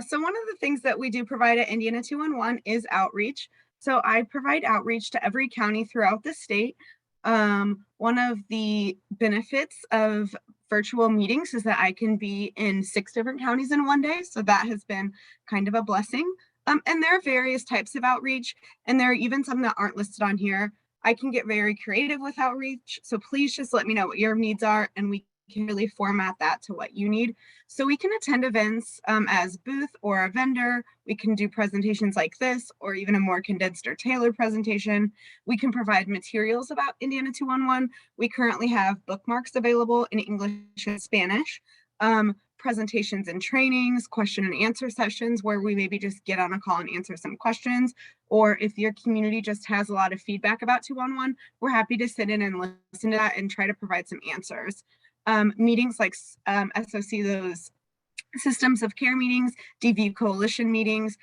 So one of the things that we do provide at Indiana 211 is outreach. So I provide outreach to every county throughout the state. One of the benefits of virtual meetings is that I can be in 6 different counties in one day. So that has been kind of a blessing. And there are various types of outreach, and there are even some that aren't listed on here. I can get very creative with outreach. So please just let me know what your needs are, and we can really format that to what you need. So we can attend events as booth or a vendor. We can do presentations like this, or even a more condensed or tailored presentation. We can provide materials about Indiana 211. We currently have bookmarks available in English and Spanish, presentations and trainings, question and answer sessions where we maybe just get on a call and answer some questions. Or if your community just has a lot of feedback about 211, we're happy to sit in and listen to that and try to provide some answers. Meetings like SOC, those systems of care meetings, DV coalition meetings,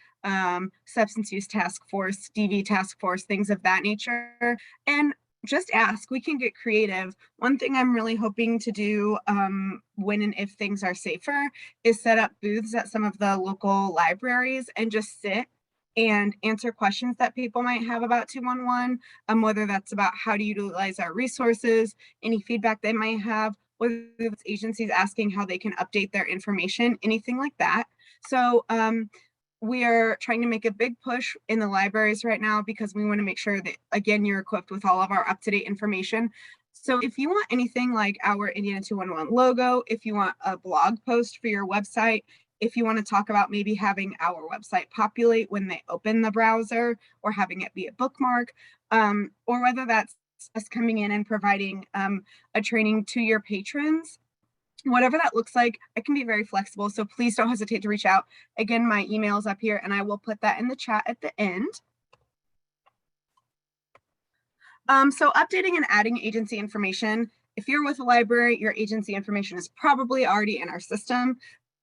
substance use task force, DV task force, things of that nature. And just ask, we can get creative. One thing I'm really hoping to do when and if things are safer is set up booths at some of the local libraries and just sit and answer questions that people might have about 211, whether that's about how to utilize our resources, any feedback they might have, whether it's agencies asking how they can update their information, anything like that. So we are trying to make a big push in the libraries right now because we want to make sure that, again, you're equipped with all of our up-to-date information. So if you want anything like our Indiana 211 logo, if you want a blog post for your website, if you want to talk about maybe having our website populate when they open the browser or having it be a bookmark, or whether that's us coming in and providing a training to your patrons, whatever that looks like, I can be very flexible. So please don't hesitate to reach out. Again, my email is up here and I will put that in the chat at the end. So updating and adding agency information. If you're with a library, your agency information is probably already in our system.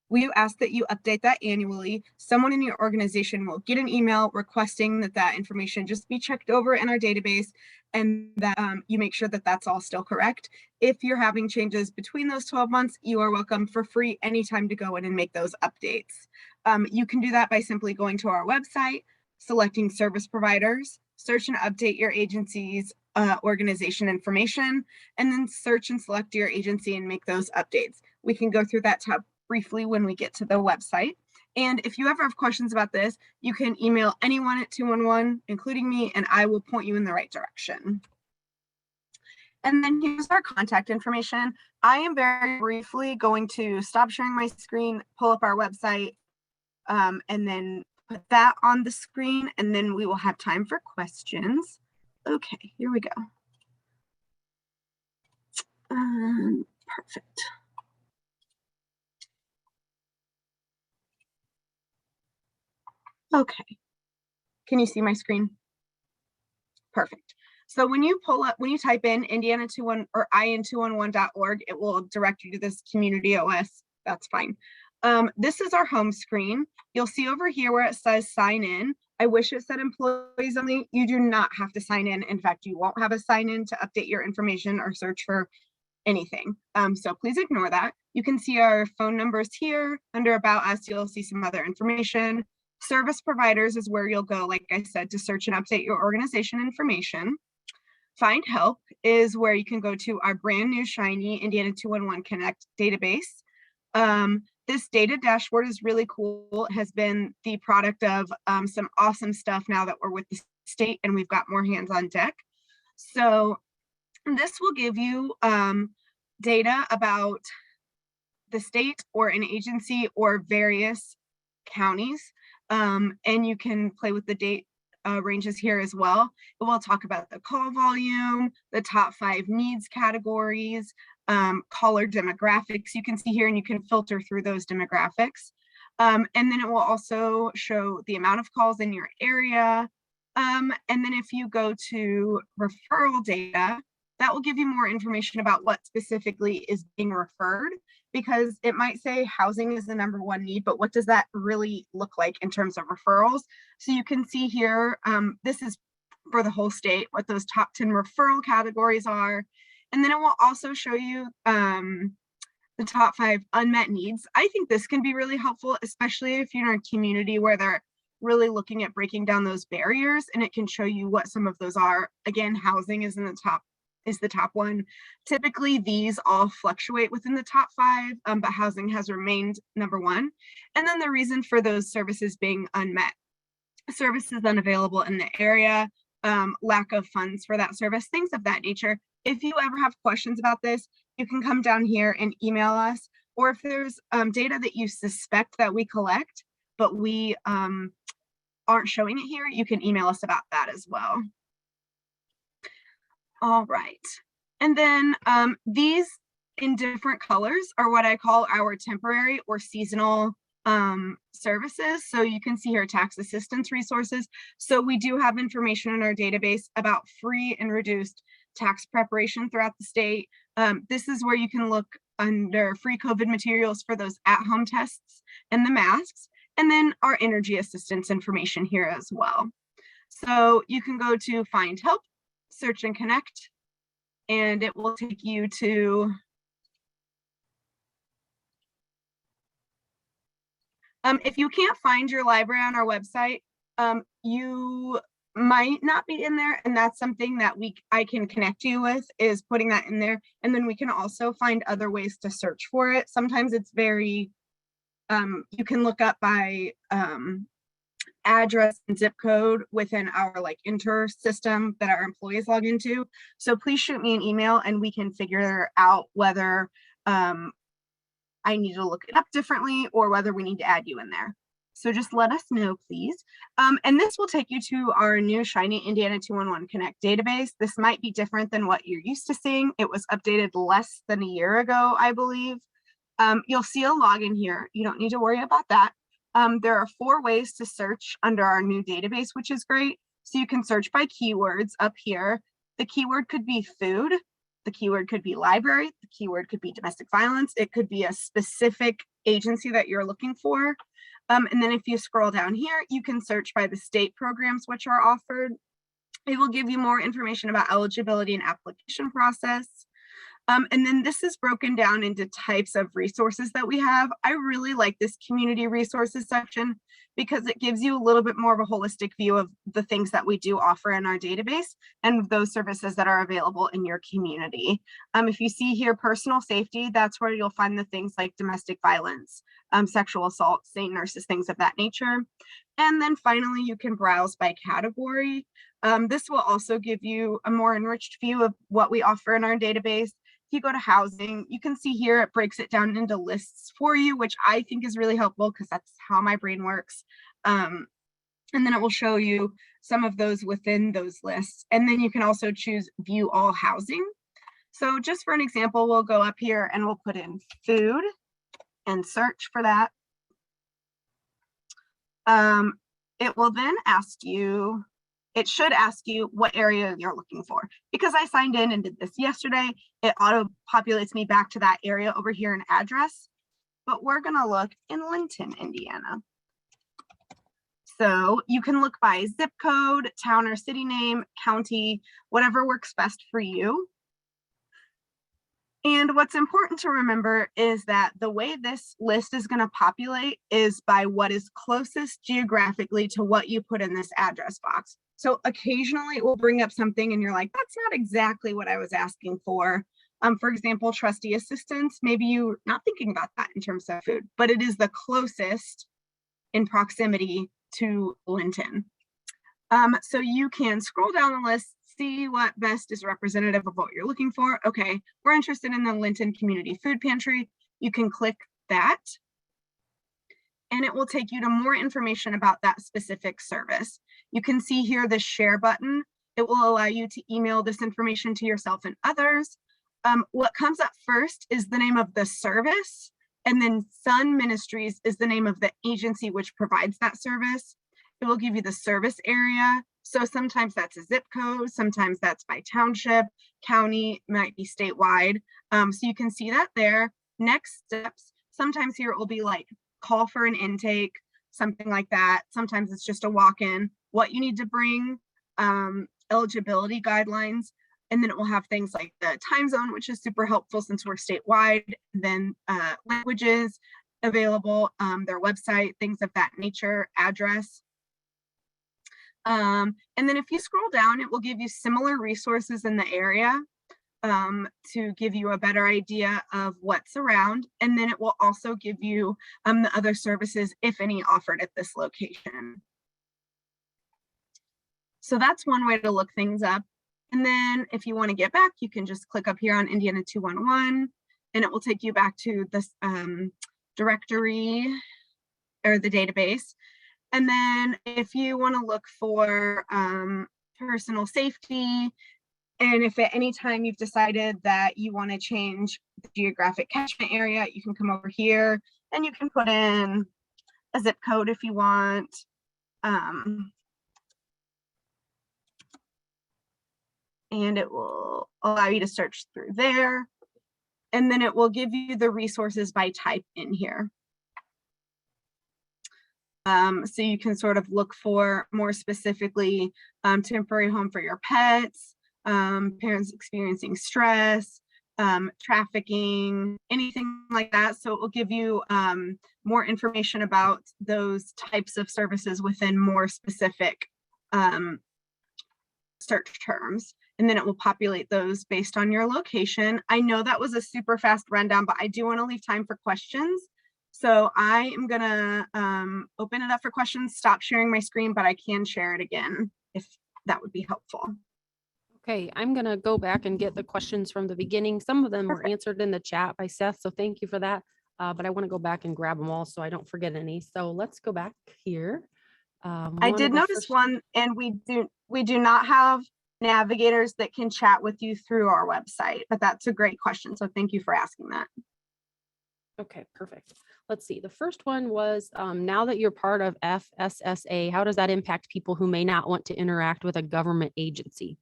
We ask that you update that annually. Someone in your organization will get an email requesting that that information just be checked over in our database and that you make sure that that's all still correct. If you're having changes between those 12 months, you are welcome for free anytime to go in and make those updates. You can do that by simply going to our website, selecting service providers, search and update your agency's organization information, and then search and select your agency and make those updates. We can go through that tab briefly when we get to the website. And if you ever have questions about this, you can email anyone at 211, including me, and I will point you in the right direction. And then here's our contact information. I am very briefly going to stop sharing my screen, pull up our website, and then put that on the screen, and then we will have time for questions. Okay, here we go. Perfect. Okay, can you see my screen? Perfect. So when you pull up, when you type in Indiana21 or IN211.org, it will direct you to this community OS. That's fine. This is our home screen. You'll see over here where it says sign in. I wish it said employees only. You do not have to sign in. In fact, you won't have a sign in to update your information or search for anything. So please ignore that. You can see our phone numbers here. Under About Us, you'll see some other information. Service providers is where you'll go, like I said, to search and update your organization information. Find Help is where you can go to our brand new shiny Indiana 211 Connect database. This data dashboard is really cool. It has been the product of some awesome stuff now that we're with the state and we've got more hands on deck. So this will give you data about the state or an agency or various counties. And you can play with the date ranges here as well. It will talk about the call volume, the top 5 needs categories, caller demographics. You can see here and you can filter through those demographics. And then it will also show the amount of calls in your area. And then if you go to referral data, that will give you more information about what specifically is being referred, because it might say housing is the #1 need, but what does that really look like in terms of referrals? So you can see here, this is for the whole state, what those top 10 referral categories are. And then it will also show you the top 5 unmet needs. I think this can be really helpful, especially if you're in a community where they're really looking at breaking down those barriers, and it can show you what some of those are. Again, housing is in the top one. Typically, these all fluctuate within the top 5, but housing has remained #1. And then the reason for those services being unmet: services unavailable in the area, lack of funds for that service, things of that nature. If you ever have questions about this, you can come down here and email us, or if there's data that you suspect that we collect, but we aren't showing it here, you can email us about that as well. All right, and then these in different colors are what I call our temporary or seasonal services. So you can see here tax assistance resources. So we do have information in our database about free and reduced tax preparation throughout the state. This is where you can look under free COVID materials for those at-home tests and the masks, and then our energy assistance information here as well. So you can go to Find Help, Search and Connect, and it will take you to if you can't find your library on our website, you might not be in there, and that's something that I can connect you with, is putting that in there. And then we can also find other ways to search for it. Sometimes it's very, you can look up by address and zip code within our like inter system that our employees log into. So please shoot me an email and we can figure out whether I need to look it up differently or whether we need to add you in there. So just let us know, please. And this will take you to our new shiny Indiana 211 Connect database. This might be different than what you're used to seeing. It was updated less than a year ago, I believe. You'll see a login here. You don't need to worry about that. There are 4 ways to search under our new database, which is great. So you can search by keywords up here. The keyword could be food. The keyword could be library. The keyword could be domestic violence. It could be a specific agency that you're looking for. And then if you scroll down here, you can search by the state programs which are offered. It will give you more information about eligibility and application process. And then this is broken down into types of resources that we have. I really like this community resources section because it gives you a little bit more of a holistic view of the things that we do offer in our database and those services that are available in your community. If you see here personal safety, that's where you'll find the things like domestic violence, sexual assault, sane nurses, things of that nature. And then finally, you can browse by category. This will also give you a more enriched view of what we offer in our database. If you go to housing, you can see here it breaks it down into lists for you, which I think is really helpful because that's how my brain works. And then it will show you some of those within those lists. And then you can also choose view all housing. So just for an example, we'll go up here and we'll put in food and search for that. It will then ask you, it should ask you what area you're looking for. Because I signed in and did this yesterday, it auto populates me back to that area over here in address. But we're gonna look in Linton, Indiana. So you can look by zip code, town or city name, county, whatever works best for you. And what's important to remember is that the way this list is going to populate is by what is closest geographically to what you put in this address box. So occasionally it will bring up something and you're like, that's not exactly what I was asking for. For example, trustee assistance, maybe you're not thinking about that in terms of food, but it is the closest in proximity to Linton. So you can scroll down the list, see what best is representative of what you're looking for. Okay, we're interested in the Linton Community Food Pantry. You can click that and it will take you to more information about that specific service. You can see here the share button. It will allow you to email this information to yourself and others. What comes up first is the name of the service, and then Sun Ministries is the name of the agency which provides that service. It will give you the service area. So sometimes that's a zip code, sometimes that's by township, county, might be statewide. So you can see that there. Next steps, sometimes here it will be like call for an intake, something like that. Sometimes it's just a walk-in, what you need to bring, eligibility guidelines, and then it will have things like the time zone, which is super helpful since we're statewide, then languages available, their website, things of that nature, address. And then if you scroll down, it will give you similar resources in the area to give you a better idea of what's around. And then it will also give you the other services, if any, offered at this location. So that's one way to look things up. And then if you want to get back, you can just click up here on Indiana 211 and it will take you back to this directory or the database. And then if you want to look for personal safety, and if at any time you've decided that you want to change the geographic catchment area, you can come over here and you can put in a zip code if you want. And it will allow you to search through there. And then it will give you the resources by type in here. So you can sort of look for more specifically temporary home for your pets, parents experiencing stress, trafficking, anything like that. So it will give you more information about those types of services within more specific search terms. And then it will populate those based on your location. I know that was a super fast rundown, but I do want to leave time for questions. So I am gonna open it up for questions, stop sharing my screen, but I can share it again if that would be helpful. Okay, I'm gonna go back and get the questions from the beginning. Some of them were answered in the chat by Seth, so thank you for that. But I want to go back and grab them all so I don't forget any. So let's go back here. I did notice one, and we do not have navigators that can chat with you through our website, but that's a great question. So thank you for asking that. Okay, perfect. Let's see. The first one was, now that you're part of FSSA, how does that impact people who may not want to interact with a government agency?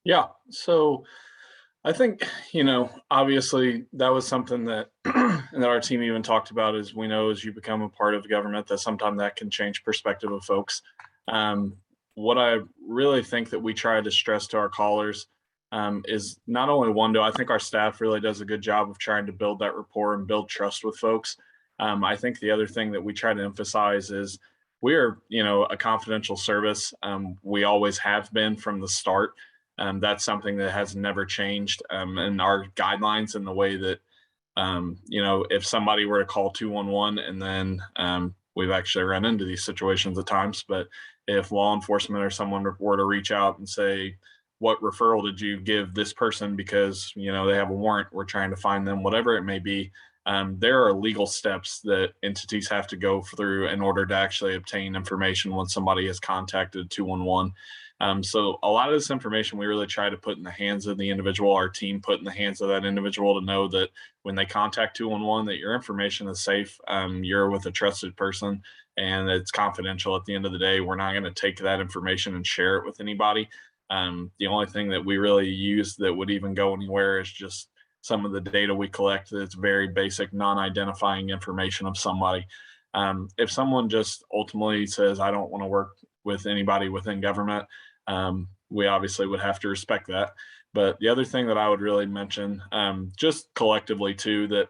Yeah, so I think, obviously that was something that that our team even talked about. Is we know as you become a part of government that sometimes that can change perspective of folks. What I really think that we try to stress to our callers is not only I think our staff really does a good job of trying to build that rapport and build trust with folks. I think the other thing that we try to emphasize is we are, a confidential service. We always have been from the start. That's something that has never changed in our guidelines and the way that, if somebody were to call 211 and then we've actually run into these situations at times, but if law enforcement or someone were to reach out and say, what referral did you give this person because, they have a warrant, we're trying to find them, whatever it may be, there are legal steps that entities have to go through in order to actually obtain information when somebody has contacted 211. So a lot of this information we really try to put in the hands of the individual, our team put in the hands of that individual to know that when they contact 211 that your information is safe, you're with a trusted person and it's confidential. At the end of the day, we're not going to take that information and share it with anybody. The only thing that we really use that would even go anywhere is just some of the data we collect that's very basic, non-identifying information of somebody. If someone just ultimately says, I don't want to work with anybody within government, we obviously would have to respect that. But the other thing that I would really mention, just collectively too, that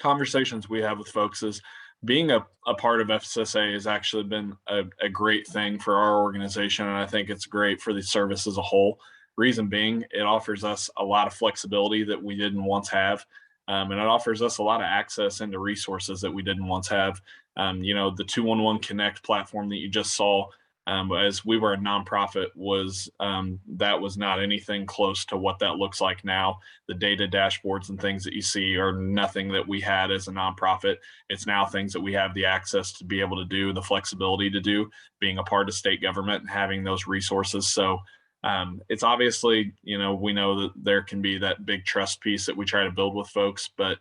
conversations we have with folks is being a part of FSSA has actually been a great thing for our organization. And I think it's great for the service as a whole. Reason being, it offers us a lot of flexibility that we didn't once have. And it offers us a lot of access into resources that we didn't once have. The 211 Connect platform that you just saw, as we were a nonprofit, that was not anything close to what that looks like now. The data dashboards and things that you see are nothing that we had as a nonprofit. It's now things that we have the access to be able to do, the flexibility to do, being a part of state government and having those resources. So it's obviously, we know that there can be that big trust piece that we try to build with folks, but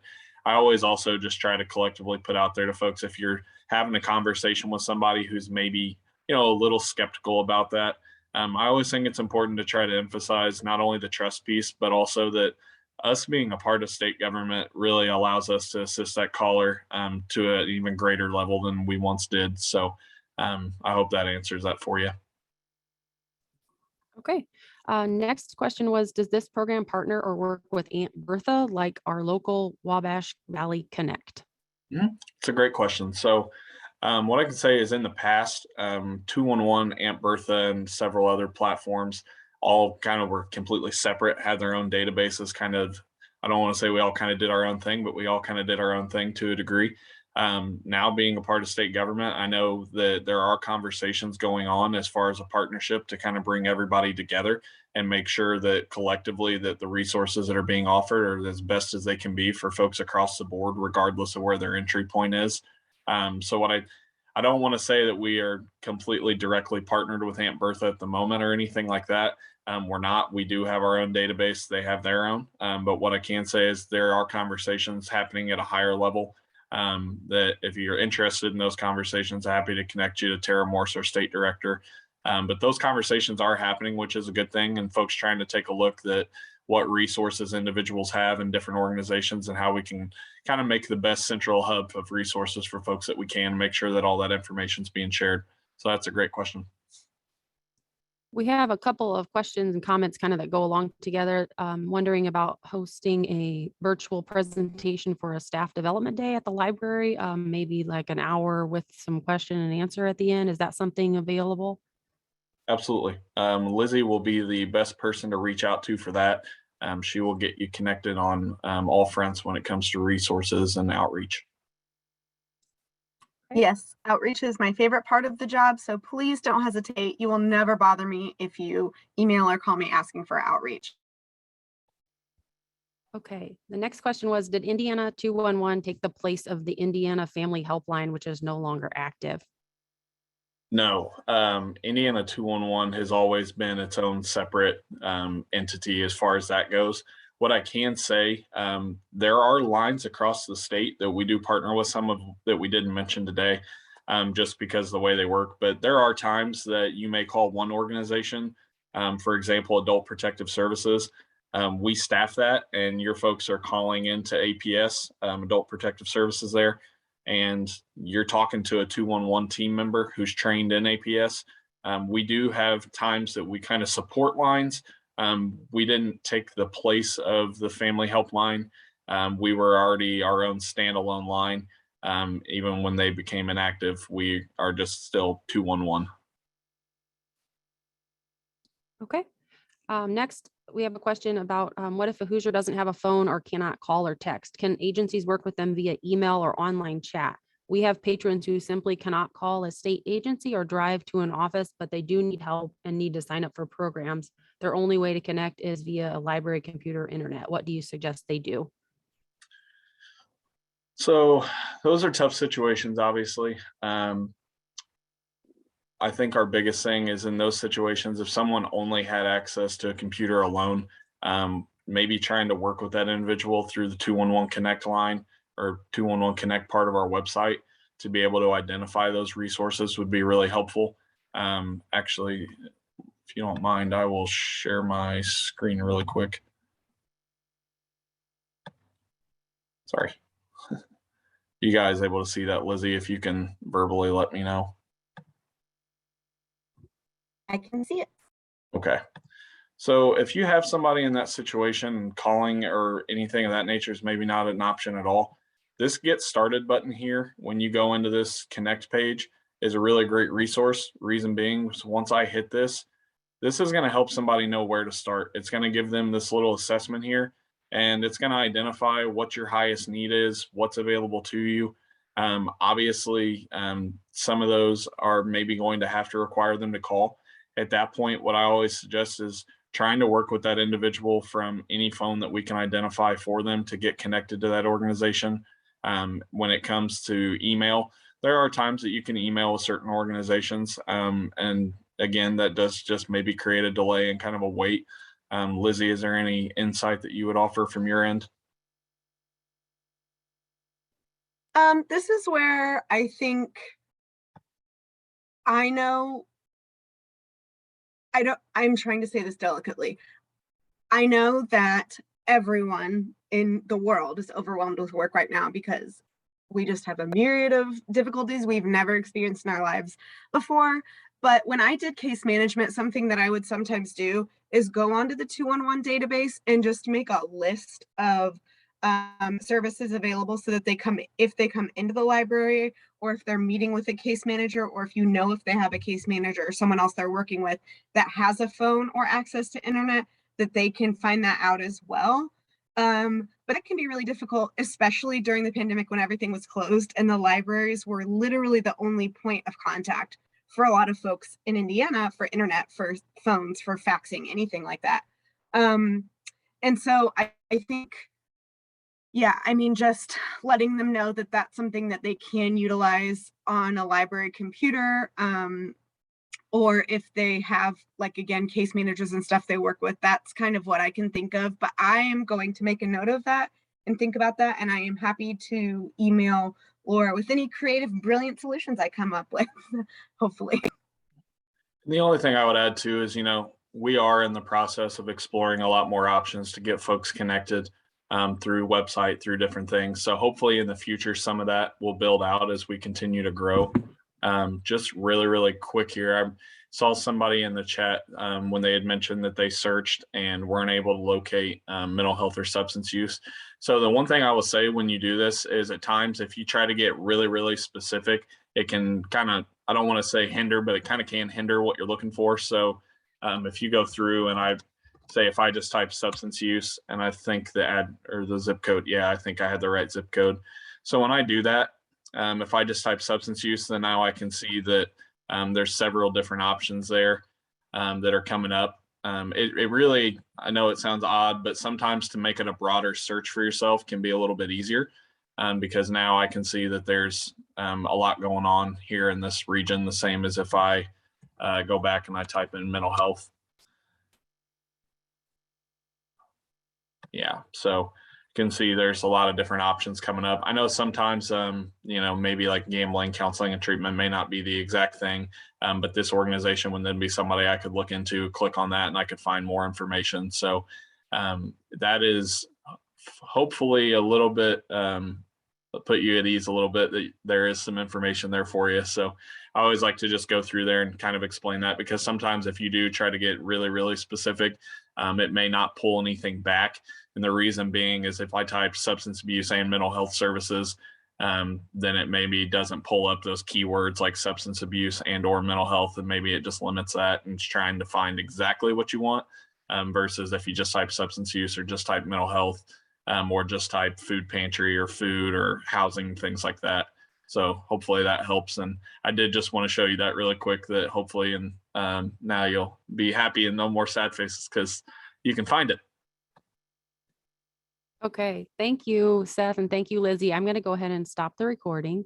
I always also just try to collectively put out there to folks, if you're having a conversation with somebody who's maybe, a little skeptical about that, I always think it's important to try to emphasize not only the trust piece, but also that us being a part of state government really allows us to assist that caller to an even greater level than we once did. So I hope that answers that for you. Okay. Next question was, does this program partner or work with Aunt Bertha like our local Wabash Valley Connect? It's a great question. So what I can say is in the past, 211, Aunt Bertha, and several other platforms all kind of were completely separate, had their own databases. I don't want to say we all kind of did our own thing, but we all kind of did our own thing to a degree. Now being a part of state government, I know that there are conversations going on as far as a partnership to kind of bring everybody together and make sure that collectively that the resources that are being offered are as best as they can be for folks across the board, regardless of where their entry point is. So what I don't want to say that we are completely directly partnered with Aunt Bertha at the moment or anything like that. We're not. We do have our own database. They have their own. But what I can say is there are conversations happening at a higher level that if you're interested in those conversations, happy to connect you to Tara Morse, our state director. But those conversations are happening, which is a good thing. And folks trying to take a look that what resources individuals have in different organizations and how we can kind of make the best central hub of resources for folks that we can, make sure that all that information is being shared. So that's a great question. We have a couple of questions and comments kind of that go along together. Wondering about hosting a virtual presentation for a staff development day at the library, maybe like an hour with some question and answer at the end. Is that something available? Absolutely. Lizzy will be the best person to reach out to for that. She will get you connected on all fronts when it comes to resources and outreach. Yes, outreach is my favorite part of the job, so please don't hesitate. You will never bother me if you email or call me asking for outreach. Okay, the next question was, did Indiana 211 take the place of the Indiana Family Helpline, which is no longer active? No, Indiana 211 has always been its own separate entity as far as that goes. What I can say, there are lines across the state that we do partner with, some of that we didn't mention today, just because of the way they work. But there are times that you may call one organization, for example, Adult Protective Services. We staff that, and your folks are calling into APS, Adult Protective Services there, and you're talking to a 211 team member who's trained in APS. We do have times that we kind of support lines. We didn't take the place of the family helpline. We were already our own standalone line. Even when they became inactive, we are just still 211. Okay. Next, we have a question about what if a Hoosier doesn't have a phone or cannot call or text? Can agencies work with them via email or online chat? We have patrons who simply cannot call a state agency or drive to an office, but they do need help and need to sign up for programs. Their only way to connect is via a library, computer, internet. What do you suggest they do? So those are tough situations, obviously. I think our biggest thing is in those situations, if someone only had access to a computer alone, maybe trying to work with that individual through the 211 Connect line or 211 Connect part of our website to be able to identify those resources would be really helpful. Actually, if you don't mind, I will share my screen really quick. Sorry. You guys able to see that, Lizzy? If you can verbally let me know. I can see it. Okay. So if you have somebody in that situation, calling or anything of that nature is maybe not an option at all. This Get Started button here, when you go into this Connect page, is a really great resource. Reason being, once I hit this is going to help somebody know where to start. It's going to give them this little assessment here, and it's going to identify what your highest need is, what's available to you. Obviously, some of those are maybe going to have to require them to call. At that point, what I always suggest is trying to work with that individual from any phone that we can identify for them to get connected to that organization. When it comes to email, there are times that you can email with certain organizations. And again, that does just maybe create a delay and kind of a wait. Lizzy, is there any insight that you would offer from your end? This is where I think I'm trying to say this delicately. I know that everyone in the world is overwhelmed with work right now because we just have a myriad of difficulties we've never experienced in our lives before. But when I did case management, something that I would sometimes do is go onto the 211 database and just make a list of services available so that if they come into the library, or if they're meeting with a case manager, or if if they have a case manager or someone else they're working with that has a phone or access to internet, that they can find that out as well. But it can be really difficult, especially during the pandemic when everything was closed and the libraries were literally the only point of contact for a lot of folks in Indiana for internet, for phones, for faxing, anything like that. And so I think, yeah, I mean, just letting them know that that's something that they can utilize on a library computer, or if they have, like, again, case managers and stuff they work with, that's kind of what I can think of. But I am going to make a note of that and think about that. And I am happy to email Laura with any creative, brilliant solutions I come up with, hopefully. The only thing I would add too is, we are in the process of exploring a lot more options to get folks connected through website, through different things. So hopefully in the future, some of that will build out as we continue to grow. Just really, really quick here. I saw somebody in the chat when they had mentioned that they searched and weren't able to locate mental health or substance use. So the one thing I will say when you do this is at times, if you try to get really, really specific, it can kind of, I don't want to say hinder, but it kind of can hinder what you're looking for. So if you go through and I say, if I just type substance use and I think the ad or the zip code, yeah, I think I had the right zip code. So when I do that, if I just type substance use, then now I can see that there's several different options there that are coming up. It really, I know it sounds odd, but sometimes to make it a broader search for yourself can be a little bit easier because now I can see that there's a lot going on here in this region, the same as if I go back and I type in mental health. Yeah, so you can see there's a lot of different options coming up. I know sometimes, you know, maybe like gambling, counseling, and treatment may not be the exact thing, but this organization would then be somebody I could look into, click on that, and I could find more information. So that is hopefully a little bit, put you at ease a little bit that there is some information there for you. So I always like to just go through there and kind of explain that, because sometimes if you do try to get really, really specific, it may not pull anything back. And the reason being is if I type substance abuse and mental health services, then it maybe doesn't pull up those keywords like substance abuse and or mental health, and maybe it just limits that and it's trying to find exactly what you want, versus if you just type substance use or just type mental health, or just type food pantry or food or housing, things like that. So hopefully that helps. And I did just want to show you that really quick, that hopefully, and now you'll be happy and no more sad faces because you can find it. Okay, thank you, Seth, and thank you, Lizzy. I'm going to go ahead and stop the recording.